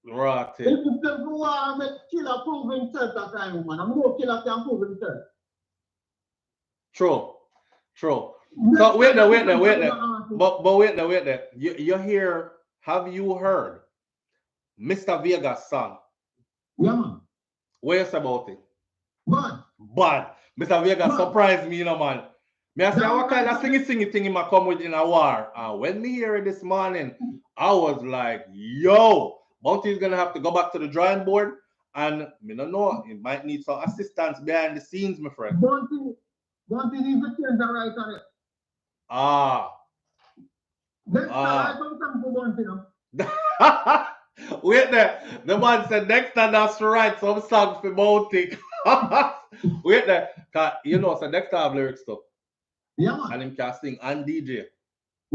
A: Right.
F: If you want to make Killer prove himself that time, man, I'm more Killer can prove himself.
A: True. So wait there. But wait there. You hear? Have you heard Mr. Vegas song?
F: Yeah, man.
A: What you say about it?
F: Bad.
A: Mr. Vegas surprised me, man. Me I say, what kind of singy thing him a come with in a war? When me hear it this morning, I was like, yo, Bounty is gonna have to go back to the drawing board, and me don't know, it might need some assistance behind the scenes, my friend.
F: Bounty needs to change the right on it. That's right for Bounty,
A: Wait there. The man said next time that's to write some songs for Bounty. Wait there. So Dexter have lyrics too.
F: Yeah, man.
A: And him can sing and DJ.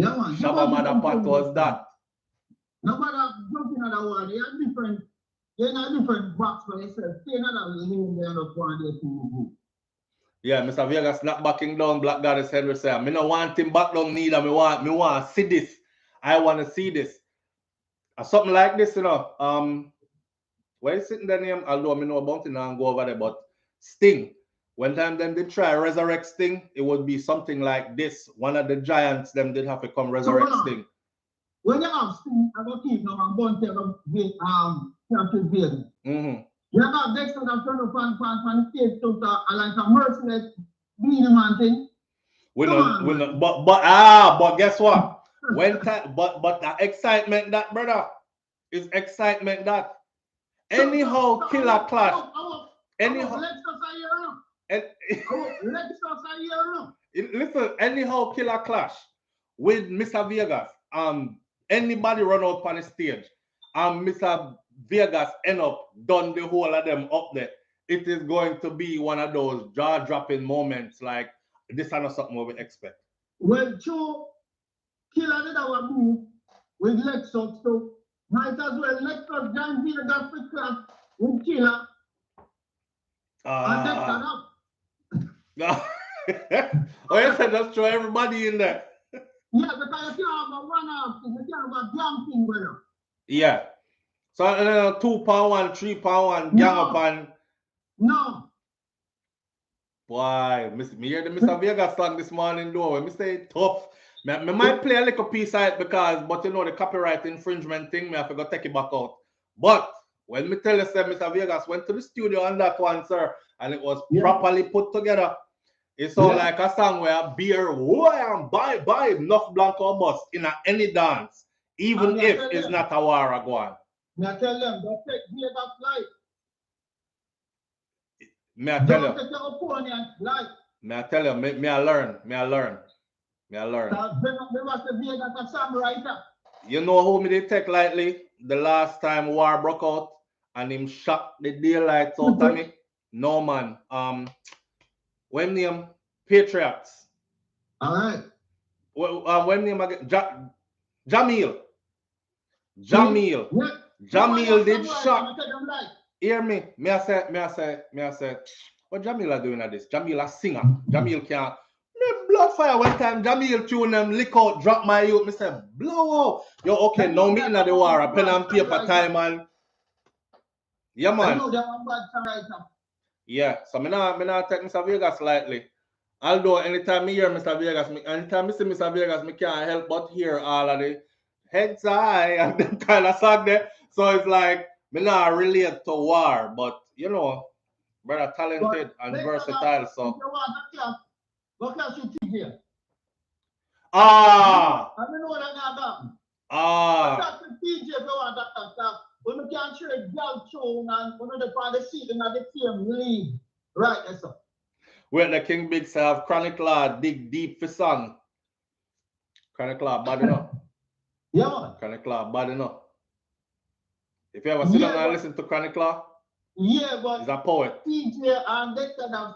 F: Yeah, man.
A: Shabba Motherpot was that.
F: No matter jumping on the one, they are different. They're in a different box for yourself. Stay in another lane, they're not one day to
A: Yeah, Mr. Vegas not backing down Black Goddess Henry say, I don't want him back down neither. Me want to see this. I want to see this. Something like this, you know. Where is sitting there name? Although I know about it now and go over there, but Sting. When time them did try resurrect Sting, it would be something like this. One of the giants them did have to come resurrect Sting.
F: When you have Sting, I go keep now and go and tell them Captain Bill. You have Dexter that turn up on stage to like a merciless being man thing.
A: But guess what? When time, but the excitement that brother is excitement that anyhow Killer Clash. Anyhow. Listen, anyhow Killer Clash with Mr. Vegas. Anybody run out on the stage, Mr. Vegas end up done the whole of them up there. It is going to be one of those jaw-dropping moments like this is not something we expect.
F: Well, Joe, Killer did our move with Lexus, so might as well Lexus join Vegas with class with Killer. And Dexter up.
A: Oh, you said just throw everybody in there.
F: Yeah, because you can't have a one-off thing, you can't have a damn thing, brother.
A: Yeah. So 2-pound, 3-pound, gang up and
F: no.
A: Boy, me hear the Mr. Vegas song this morning though. When me say it tough. Me might play a little piece of it because, but you know the copyright infringement thing, me have to go take it back out. But when me tell you say Mr. Vegas went to the studio on that one, sir, and it was properly put together. It sounds like a song where beer, wham, buy enough Blanco bus in any dance, even if it's not a war or go on.
F: I tell them, don't take Vegas life.
A: Me I tell
F: don't take your opponent life.
A: Me I tell you, me I learn. You know who me they take lightly? The last time war broke out and him shot the daylight out of me. No man. When name Patriots.
F: All right.
A: When name again? Jamil. Jamil did shot. Hear me. Me I say. What Jamil are doing at this? Jamil a singer. Jamil can't. Blood fire one time. Jamil tune them lick out, drop my youth. Me say blow out. Yo, okay, now me in the war. Pen and paper time and yeah man. Yeah, so me not take Mr. Vegas lightly. Although anytime me hear Mr. Vegas, anytime I see Mr. Vegas, me can't help but hear all of the heads high and them kind of song there. So it's like me not relate to war, but you know, brother talented and versatile. So
F: what class you teach here?
A: I
F: don't know what I got. That's the teacher if you want that stuff. When we can't share girl tune and one of the party season at the same league. Right, yes, sir.
A: Where the King Big have Chronic Law dig deep for song. Chronic Law bad enough.
F: Yeah, man.
A: Chronic Law bad enough. If you ever sit down and listen to Chronic Law,
F: but
A: he's a poet.
F: TJ and Dexter have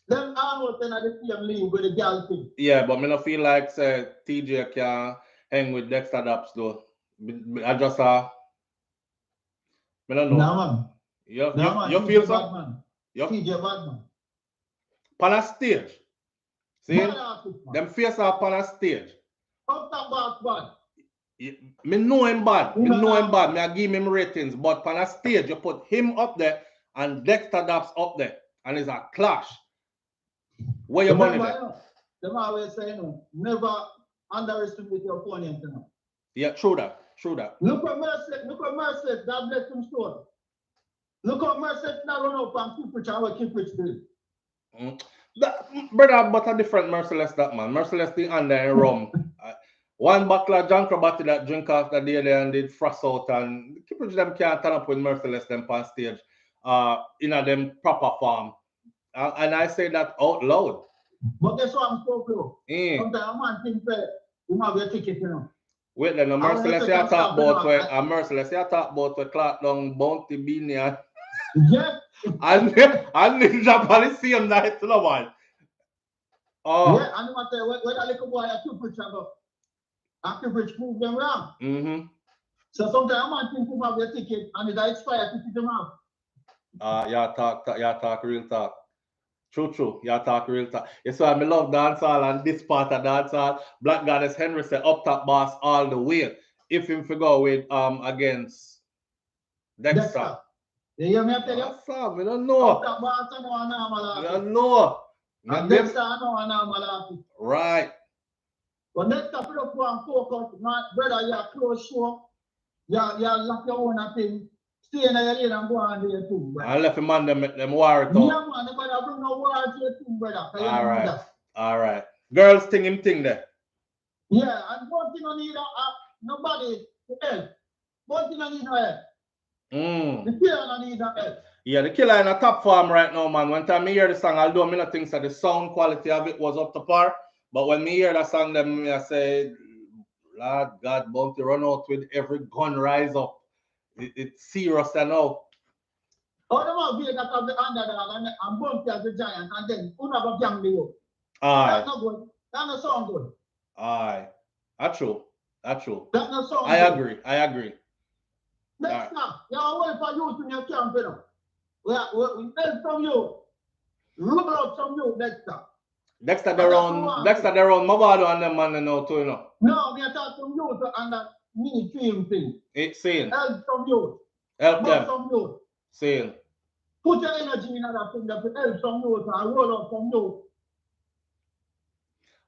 F: them almost in the same league with the girl thing.
A: Yeah, but me not feel like say TJ can hang with Dexter Daps though. I just me don't know.
F: No, man.
A: You feel so?
F: TJ Badman.
A: On a stage. See? Them face up on a stage. Me know him bad. Me I give him ratings. But on a stage, you put him up there and Dexter Daps up there. And it's a clash. Where your money there?
F: Them always say, never underestimate your opponent.
A: Yeah, true that.
F: Look at Merced, God bless him soul. Look at Merced now run up and keep rich and what keep rich do.
A: Brother, but a different Merciless that man. Merciless thing under and rum. One buckle of John Crabatti that drink off the day there and did frost out and keep rich them can't turn up with Merciless them on stage in a them proper form. And I say that out loud.
F: But guess what I'm so close. Sometimes a man think that you have your ticket, you know.
A: Wait then, Merciless you talk about where Merciless you talk about where Clark down Bounty Beanie
F: yeah.
A: and Ninja Policy same night to the one. Oh.
F: Yeah, and I tell when that little boy a Cupid travel, and Cupid prove them wrong.
A: Mm-hmm.
F: So sometimes a man think to have your ticket and it expire to them out.
A: Yeah, talk real talk. True. Yeah, talk real talk. Yeah, so I love dancehall and this part of dancehall. Black Goddess Henry said up top boss all the way. If him figure with against Dexter.
F: You hear me tell you?
A: Awesome. We don't know.
F: Up top boss I know a normal
A: We
F: artist.
A: don't know.
F: And Dexter I know a normal artist.
A: Right.
F: But Dexter put up one focus, my brother, you're close show. You're lock your own thing. Stay in your lane and go on there too, brother.
A: I left him on them war it
F: Yeah,
A: out.
F: man, the brother bring no war to your team, brother.
A: All right. Girls thing him thing there.
F: Yeah, and one thing I need nobody to help. One thing I need no help. The killer I need no help.
A: Yeah, the killer in a top form right now, man. When time I hear the song, although I don't think that the sound quality of it was up to par, but when me hear that song, then I say, Lord God, Bounty run out with every gun rise up. It's serious now.
F: All the more Vegas have the underdog and Bounty as the giant, and then who never gang you.
A: Aye.
F: That's not good. That's not sound good.
A: Aye. That's true. That's true.
F: That's not sound
A: good. I agree.
F: Next time, you're waiting for you to your camp, you know. We help from you. Rubble out from you next time.
A: Dexter they're on Mavado and them man now too, you know.
F: No, we are talking from you to under me film thing.
A: It's saying.
F: Help from you.
A: Help them.
F: From you.
A: Saying.
F: Put your energy in that thing that will help from you to roll out from you.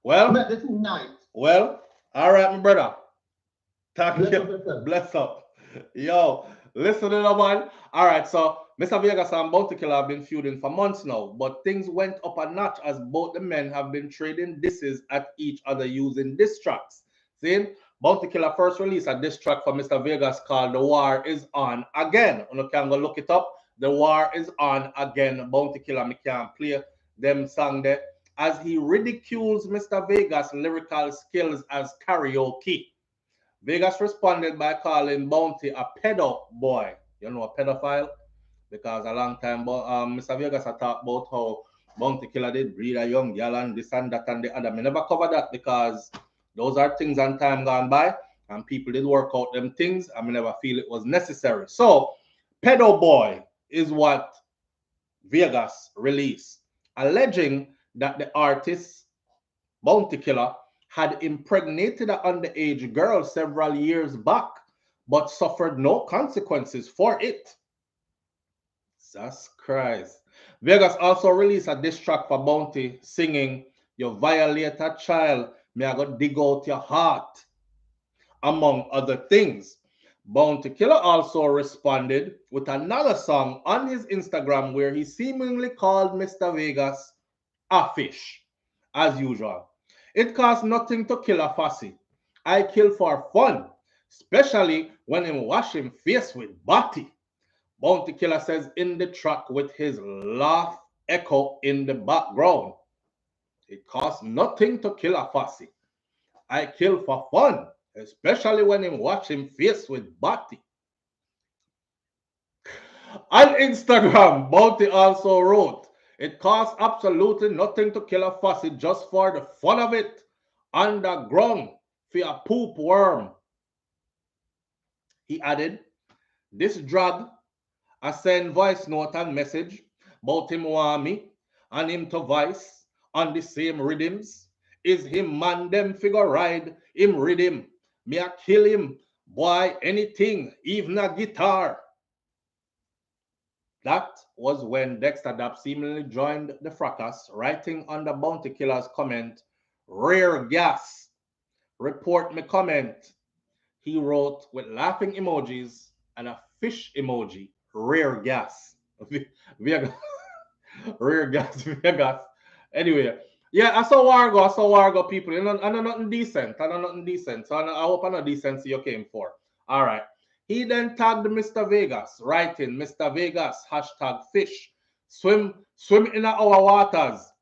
A: Well.
F: Make the thing nice.
A: Well, all right, my brother.
F: Bless up.
A: Bless up. Yo, listen to the man. All right, so Mr. Vegas and Bounty Killer have been feuding for months now, but things went up a notch as both the men have been trading disses at each other using diss tracks. See, Bounty Killer first released a diss track for Mr. Vegas called The War Is On Again. You can go look it up. The War Is On Again. Bounty Killer, me can't play them song there as he ridicules Mr. Vegas' lyrical skills as karaoke. Vegas responded by calling Bounty a pedo boy. You know, a pedophile? Because a long time, Mr. Vegas had talked about how Bounty Killer did breed a young girl and this and that and the other. I never cover that because those are things and time gone by and people did work out them things and I never feel it was necessary. So, pedo boy is what Vegas released, alleging that the artist Bounty Killer had impregnated an underage girl several years back, but suffered no consequences for it. Jesus Christ. Vegas also released a diss track for Bounty singing, "You violate a child, me I go dig out your heart," among other things. Bounty Killer also responded with another song on his Instagram where he seemingly called Mr. Vegas a fish, as usual. "It costs nothing to kill a fussy. I kill for fun, especially when him wash him face with body," Bounty Killer says in the track with his laugh echo in the background. "It costs nothing to kill a fussy. I kill for fun, especially when him wash him face with body." On Instagram, Bounty also wrote, "It costs absolutely nothing to kill a fussy just for the fun of it. Underground for a poop worm." He added, "This drag, I send voice note and message about him want me and him to voice on the same rhythms. Is him man them figure ride, him rhythm. Me a kill him, boy, anything, even a guitar." That was when Dexter Dapp seemingly joined the fracas, writing under Bounty Killer's comment, "Rare gas. Report me comment." He wrote with laughing emojis and a fish emoji, "Rare gas." Vegas. Rare gas, Vegas. Anyway, yeah, I saw Wargo people. You know, I know nothing decent. So I hope I know decency you came for. All right. He then tagged Mr. Vegas, writing, "Mr. Vegas, hashtag fish. Swim in our waters.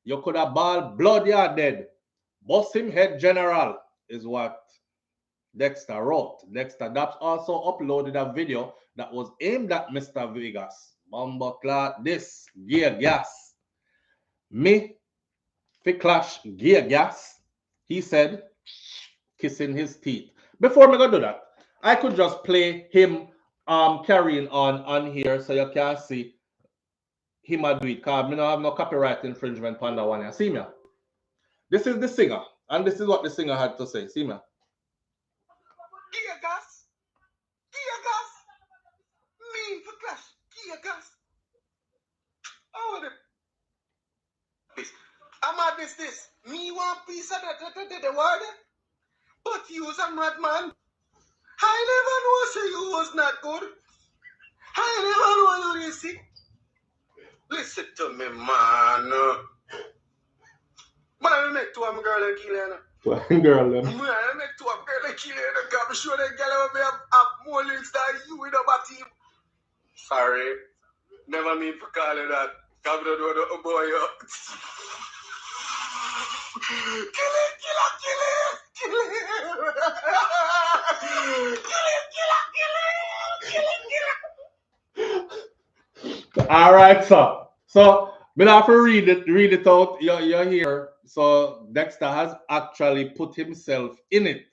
A: You could have ball blood, you're dead. Bust him head general," is what Dexter wrote. Dexter Daps also uploaded a video that was aimed at Mr. Vegas. "Bumbo clot this, gear gas. Me fi clash gear gas, he said, kissing his teeth. Before me go do that, I could just play him carrying on here so you can see him a do it, because me no have no copyright infringement on that one. See me? This is the singer, and this is what the singer had to say. See me?
G: Gear gas. Gear gas. Me for clash. Gear gas. Oh, I'm at this. Me want piece of the word. But you's a madman. I never know say you was not good. I never know you this sick. Listen to me, man. But I make two of my girl and kill her.
A: Girl, them.
G: I make two of my girl and kill her. I'm sure that girl will have more links than you in our team. Sorry. Never mean to call it that. Come to do the boy. Kill it.
A: All right, sir. So we'll have to read it out. You're here. So Dexter has actually put himself in it.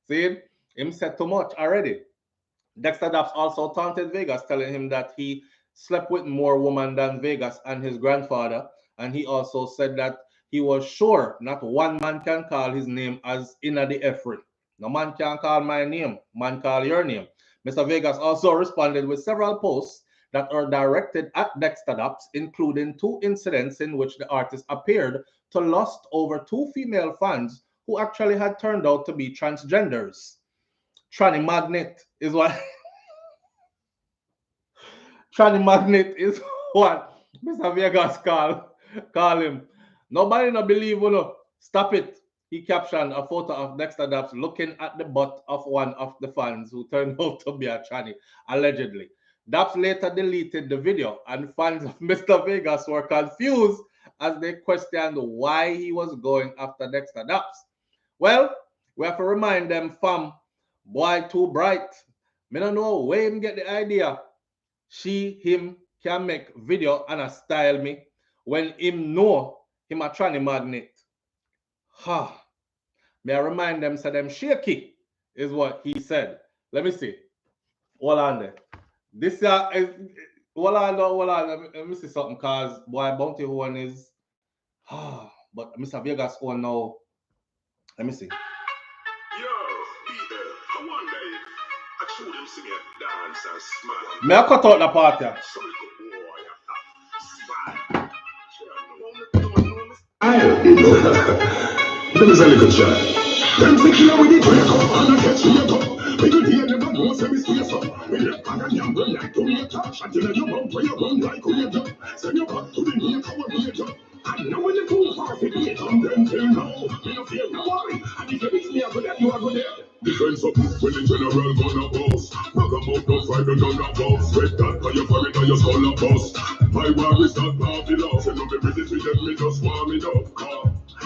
A: See, him said too much already. Dexter Daps also taunted Vegas, telling him that he slept with more women than Vegas and his grandfather. And he also said that he was sure not one man can call his name as inna the F-ray. No man can call my name. Man call your name. Mr. Vegas also responded with several posts that are directed at Dexter Daps, including 2 incidents in which the artist appeared to lust over 2 female fans who actually had turned out to be transgenders. Tranny Magnet is what Tranny Magnet is what Mr. Vegas call him. Nobody no believe you. Stop it. He captioned a photo of Dexter Daps looking at the butt of one of the fans who turned out to be a tranny, allegedly. Daps later deleted the video, and fans of Mr. Vegas were confused as they questioned why he was going after Dexter Daps. Well, we have to remind them, fam, boy too bright. Me don't know where him get the idea. Him can make video and a style me when him know him a tranny magnet. Ha. May I remind them, say them shaky is what he said. Let me see. Hold on there. This is hold on. Let me see something, cause boy Bounty one is but Mr. Vegas one now. Let me see.
G: Yo, Peter, I wonder if I should him sing a dance and smile.
A: May I cut out the part here?
G: Let me say a little chat. Them say killer with it, wake up and I catch me up. We could hear never know, say me space up. We left bag and yam, run like tomato. Shot in your mouth, where you run like tomato. Send your back to the near cover major. And now when you too far to be from them till now, me no fear no worry. And if you mix me up with that, you are good there. Defense up when the general gonna boss. Rock about no fight and gonna boss. Red dot by your forehead and your skull a bust. My war is not party lost. You know me resist with them, me just warm it up.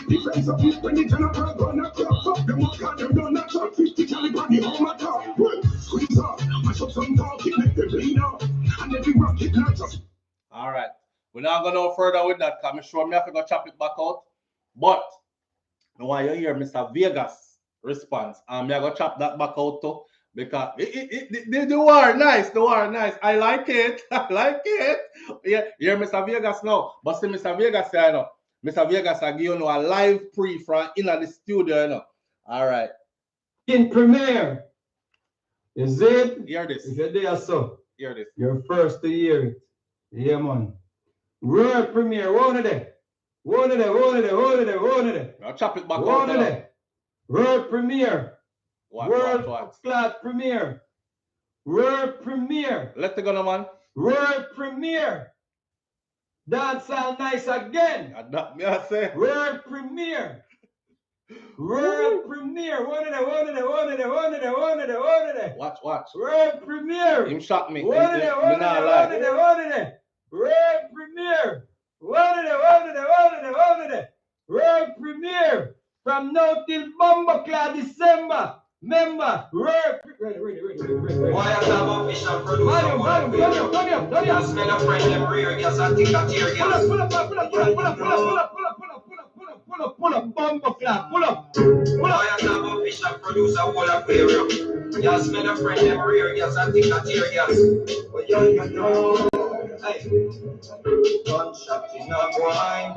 G: Defense up when the general gonna cross up. Them walk out, them gonna shot 50 caliber the home attack. Well, squeeze up, mash up some talk, it make them bleed out. And every rock it not just.
A: All right. We're not going no further with that, because I'm sure I have to go chop it back out. But when you hear Mr. Vegas' response, I'm going to chop that back out too, because the war nice, I like it. Yeah, hear Mr. Vegas now. But see Mr. Vegas say, you know, Mr. Vegas I give you a live pre from in the studio, you know. All right.
H: In premiere. Is it?
A: Hear this.
H: If you're there, so.
A: Hear this.
H: You're first to hear it. Yeah, man. World premiere, one of them.
A: I'll chop it back
H: one
A: out.
H: Of them. World premiere.
A: What?
H: Class premiere. World premiere.
A: Let the go, man.
H: World premiere. Dancehall nice again.
A: I say.
H: World premiere. World premiere. One of them.
A: Watch.
H: World premiere.
A: Him shot me.
H: One of them. World premiere. One of them. World premiere. From now till Bumbleclaw December. Remember, world. Ready.
I: Why I have a fish and produce a one fish? I smell a fresh them rear gas and take a tear gas.
H: Pull up.
I: pull up, bumper flat, pull up.
J: I am a fish and produce a whole aquarium. Yes, men a friend, them rare, yes, I think I tear, yes. But you know, hey, gunshot in a wine.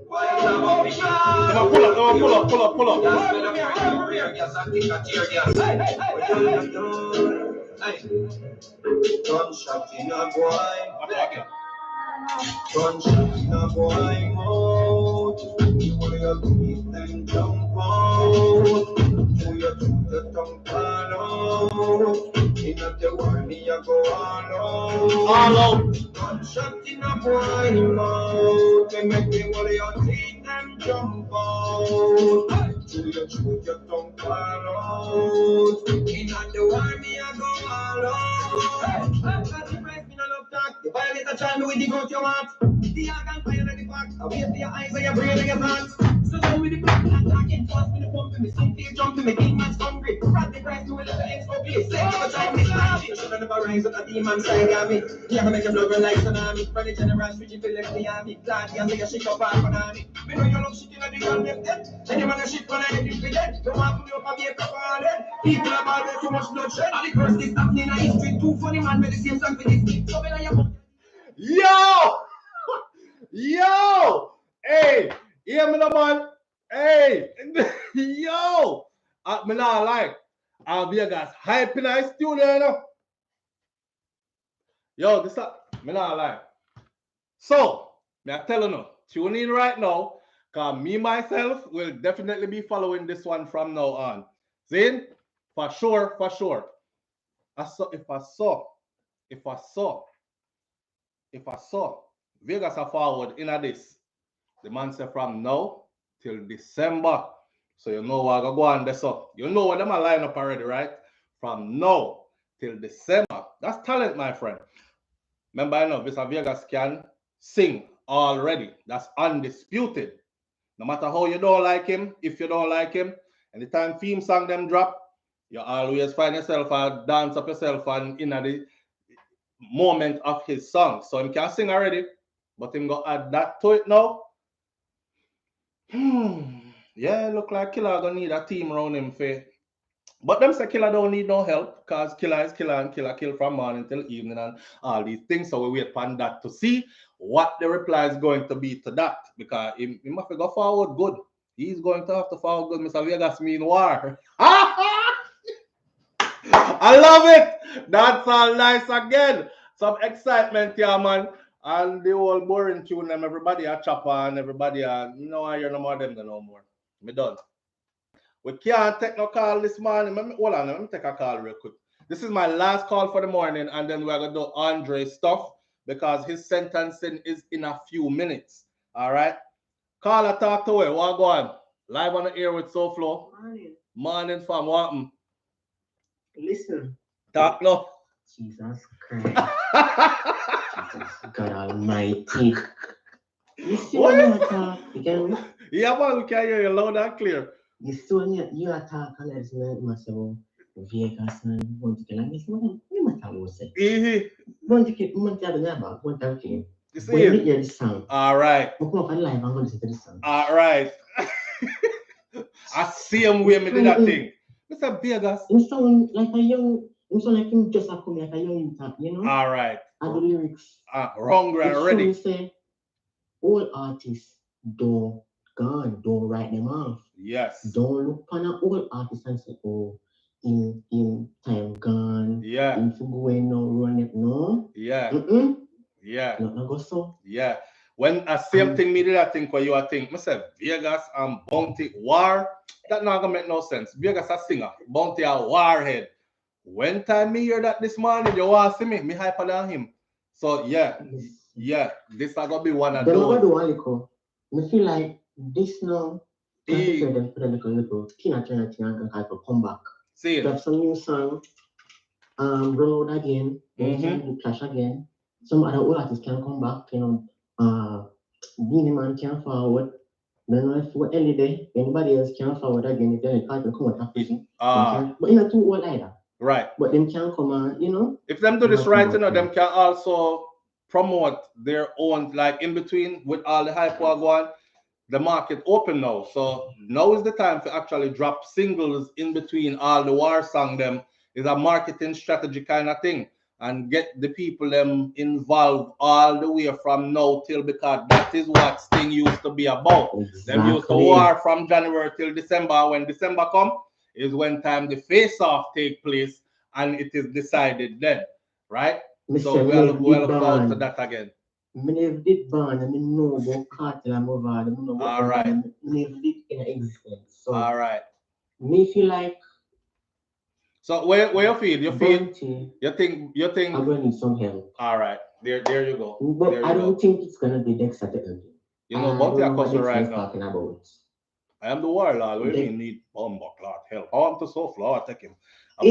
J: Why I am a fish and
A: pull up.
J: Yes, men a friend, them rare, yes, I think I tear, yes. But you know, hey, gunshot in a wine. Gunshot in a boy mouth. You want your teeth and jump out. Do your tooth the tongue fall out. In a the war me a go all out. Gunshot in a boy mouth. They make me want your teeth and jump out. Do your tooth your tongue fall out. In a the war me a go all out. You violate a child with the goat you want. The organ fire and the fact. I wait for your eyes and your brain and your heart. So down with the block and talking fast with the pump. Me some fear jumping, me king man's hungry. Rat the price to a little extra. Say never time me stand. Should I never rise with a demon side of me. Never make a blood run like tsunami. Run the general switch if you left the army. Glad you say a shit up off an army. Me know you love shit in the gun left dead. Any man a shit when I get dead. Don't want to put you up a beer cup on head. People have always too much bloodshed. All the curse is happening in history. Too funny man with the same song for this. So when I am
A: Yo, hey, hear me, no man, hey, yo, me not like, Vegas hype in the studio, you know. Yo, this me not like. So, me I tell you now, tune in right now, cause me myself will definitely be following this one from now on. See, for sure. If I saw Vegas are forward in this, the man said from now till December. So you know what I go on there. So you know what them are line up already, right? From now till December. That's talent, my friend. Remember, I know Mr. Vegas can sing already. That's undisputed. No matter how you don't like him, if you don't like him, anytime theme song them drop, you always find yourself and dance up yourself and in the moment of his song. So him can sing already, but him go add that to it now. Yeah, look like Killer gonna need a team around him for. But them say Killer don't need no help, because Killer is Killer and Killer kill from morning till evening and all these things. So we wait upon that to see what the reply is going to be to that, because he must go forward good. He's going to have to forward good. Mr. Vegas mean war. I love it. That's all nice again. Some excitement here, man. And the whole boring tune them, everybody a chopper and everybody a, you know, I hear no more of them no more. Me done. We can't take no call this morning. Hold on, let me take a call real quick. This is my last call for the morning, and then we're going to do Andre stuff because his sentencing is in a few minutes. All right? Call or talk to her. What go on? Live on the air with SouFlo. Morning from what?
K: Listen.
A: Talk no.
K: Jesus Christ. Jesus God Almighty. You see when you talk again?
A: Yeah, man, we can hear you loud and clear.
K: You see when you talk and let's say Vegas and want to kill me. You matter what say. Want to keep about want to keep.
A: You see
K: when you hear the sound.
A: All right.
K: We come up and live and go listen to the sound.
A: All right. I see him where me did that thing. Mr. Vegas.
K: You sound like a young. You sound like him just a come like a young tap, you know?
A: All right.
K: And the lyrics.
A: Wrong and ready.
K: Say, all artists don't write them off.
A: Yes.
K: Don't look on an old artist and say, oh, in time gone.
A: Yeah.
K: In going no run it, no.
A: Yeah. Yeah.
K: Not go so.
A: Yeah. When a same thing me did I think what you are think. I said Vegas and Bounty war. That not gonna make no sense. Vegas a singer, Bounty a warhead. When time me hear that this morning, you want to see me hyper than him. So yeah, this is gonna be one of those.
K: I feel like this now. Little Tina Turner can come back.
A: See
K: have some new song. Road again. Clash again. Some other old artists can come back. You know, Beanie Man can forward. Then if for day, anybody else can forward again. If they can't come out of prison. But you're not too old either.
A: Right.
K: But them can come on, you know.
A: If them do this right, you know, them can also promote their own, like in between with all the hype going. The market open now, so now is the time to actually drop singles in between all the war song. Them is a marketing strategy kind of thing, and get the people them involved all the way from now till, because that is what Sting used to be about. Exactly. Them used to war from January till December. When December come is when time the face off take place, and it is decided then, right? So we'll look forward to that again.
K: I never did ban, I mean know about cartel and move on. I don't know what
A: all right.
K: I never did in existence. So
A: all right.
K: Me feel like.
A: So where you feel? You feel? You think?
K: I'm gonna need some help.
A: All right. There you go.
K: But
A: there you
K: I don't think it's gonna be Dexter to help.
A: You know, Bounty are cussing right now.
K: Talking about.
A: I am the warlord. We mean need bomber clot help. I want to SouFLoTV take him.
K: I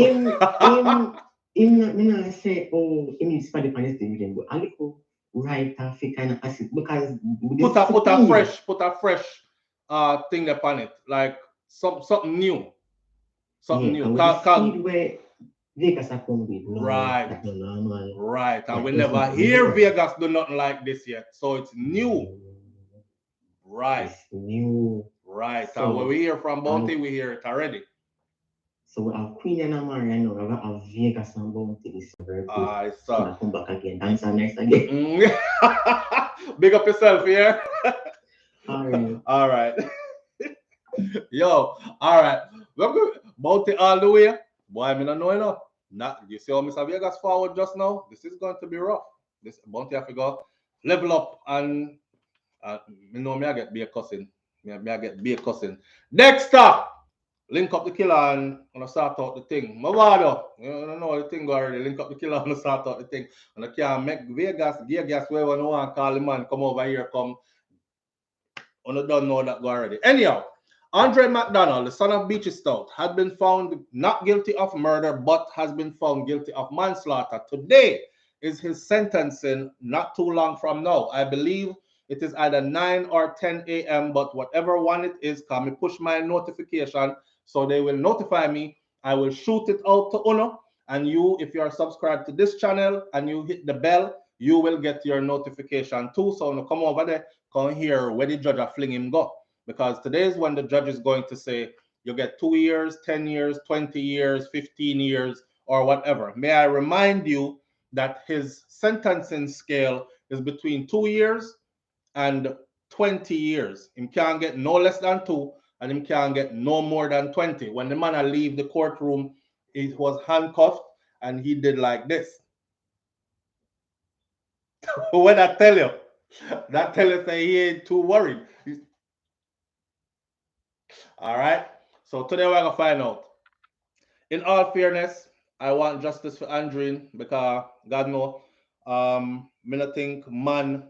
K: say, oh, it needs to be the but I look right after kind of acid because
A: put a fresh thing upon it, like something new. Something new.
K: Where Vegas are come with.
A: Right. Right. And we never hear Vegas do nothing like this yet. So it's new. Right.
K: It's new.
A: Right. So, and when we hear from Bounty, we hear it already.
K: So we have Queen and Amari now. We have Vegas and Bounty this very good. So come back again. Dancehall next again.
A: Big up yourself here.
K: All right.
A: All right. Yo, all right. We're good. Bounty all the way. Boy, I mean, I know enough. Not, you see how Mr. Vegas forward just now? This is going to be rough. This Bounty have to go level up, and you know me, I get be a cousin. Me I get be a cousin. Next up. Link up the killer and gonna start out the thing. Mavado, you don't know the thing already. Link up the killer and start out the thing. And I can't make Vegas, gear gas, wherever no one call the man, come over here, come. And I don't know that already. Anyhow, Andre Mcdonald, the son of Beachy Stout, had been found not guilty of murder, but has been found guilty of manslaughter. Today is his sentencing, not too long from now. I believe it is either 9 or 10 a.m., but whatever one it is, can me push my notification. So they will notify me. I will shoot it out to Uno. And you, if you are subscribed to this channel and you hit the bell, you will get your notification too. So come over there, come here where the judge are fling him go. Because today is when the judge is going to say, you get 2 years, 10 years, 20 years, 15 years, or whatever. May I remind you that his sentencing scale is between 2 years and 20 years. He can't get no less than 2. And him can't get no more than 20. When the man leave the courtroom, he was handcuffed and he did like this. What I tell you? That tell you say he ain't too worried. All right. So today we're gonna find out. In all fairness, I want justice for Andre because God know, me not think man,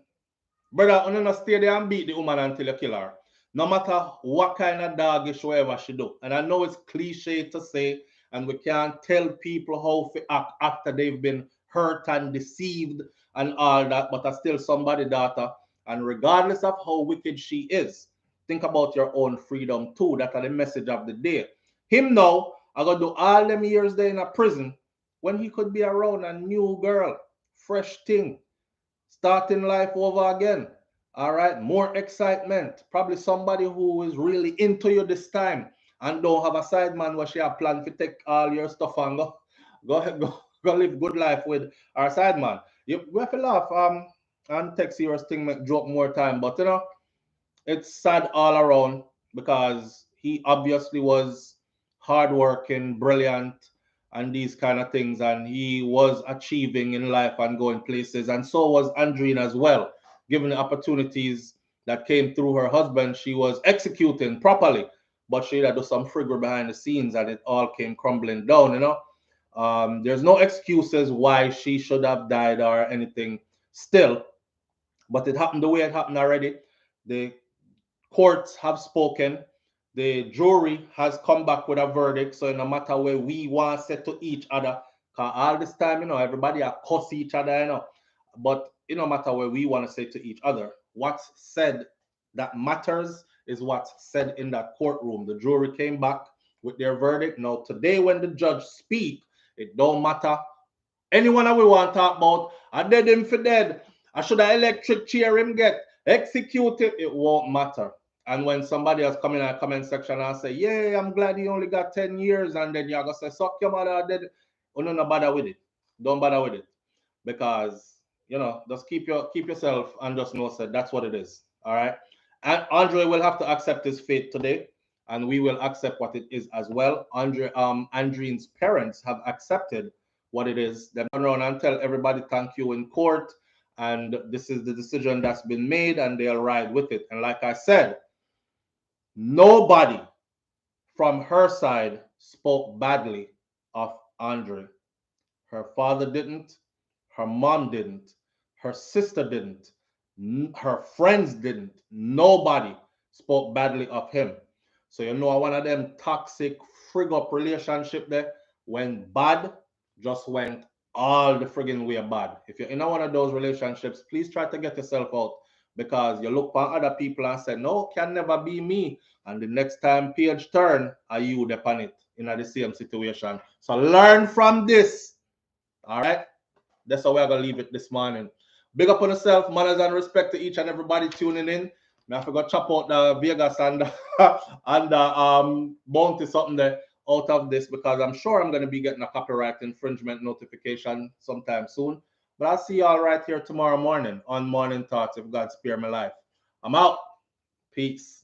A: brother, I'm gonna stay there and beat the woman until you kill her. No matter what kind of doggish whatever she do. And I know it's cliche to say, and we can't tell people how to act after they've been hurt and deceived and all that, but are still somebody's daughter. And regardless of how wicked she is, think about your own freedom too. That's the message of the day. Him now, I gotta do all them years there in a prison when he could be around a new girl, fresh thing, starting life over again. All right, more excitement. Probably somebody who is really into you this time and don't have a side man where she have planned to take all your stuff and go live good life with our side man. We have to laugh and take serious thing, make joke more time, but you know, it's sad all around because he obviously was hardworking, brilliant, and these kind of things, and he was achieving in life and going places, and so was Andrine as well. Given the opportunities that came through her husband, she was executing properly, but she had to do some frigger behind the scenes, and it all came crumbling down, you know. There's no excuses why she should have died or anything still, but it happened the way it happened already. The courts have spoken. The jury has come back with a verdict. So no matter where we want to say to each other, because all this time, you know, everybody are cuss each other, you know. But it no matter where we want to say to each other, what's said that matters is what's said in that courtroom. The jury came back with their verdict. Now, today when the judge speak, it don't matter. Anyone that we want to talk about, I dead him for dead. I should have electric chair him get executed. It won't matter. And when somebody else come in a comment section and say, yeah, I'm glad he only got 10 years, and then you're going to say, suck your mother, dead. Oh, no, bother with it. Don't bother with it. Because, you know, just keep yourself and just know that that's what it is. All right. And Andre will have to accept his fate today, and we will accept what it is as well. Andrine's parents have accepted what it is. They turn around and tell everybody thank you in court, and this is the decision that's been made, and they'll ride with it. And like I said, nobody from her side spoke badly of Andre. Her father didn't, her mom didn't, her sister didn't, her friends didn't. Nobody spoke badly of him. So you know, one of them toxic frig up relationship there went bad, just went all the friggin' way bad. If you're in one of those relationships, please try to get yourself out, because you look for other people and say, no, can never be me. And the next time page turn, are you upon it in the same situation. So learn from this. All right? That's how we're going to leave it this morning. Big up on yourself, manners and respect to each and everybody tuning in. I forgot to chop out the Vegas and the bounty something there out of this, because I'm sure I'm going to be getting a copyright infringement notification sometime soon. But I'll see y'all right here tomorrow morning on Morning Thoughts, if God spare my life. I'm out. Peace.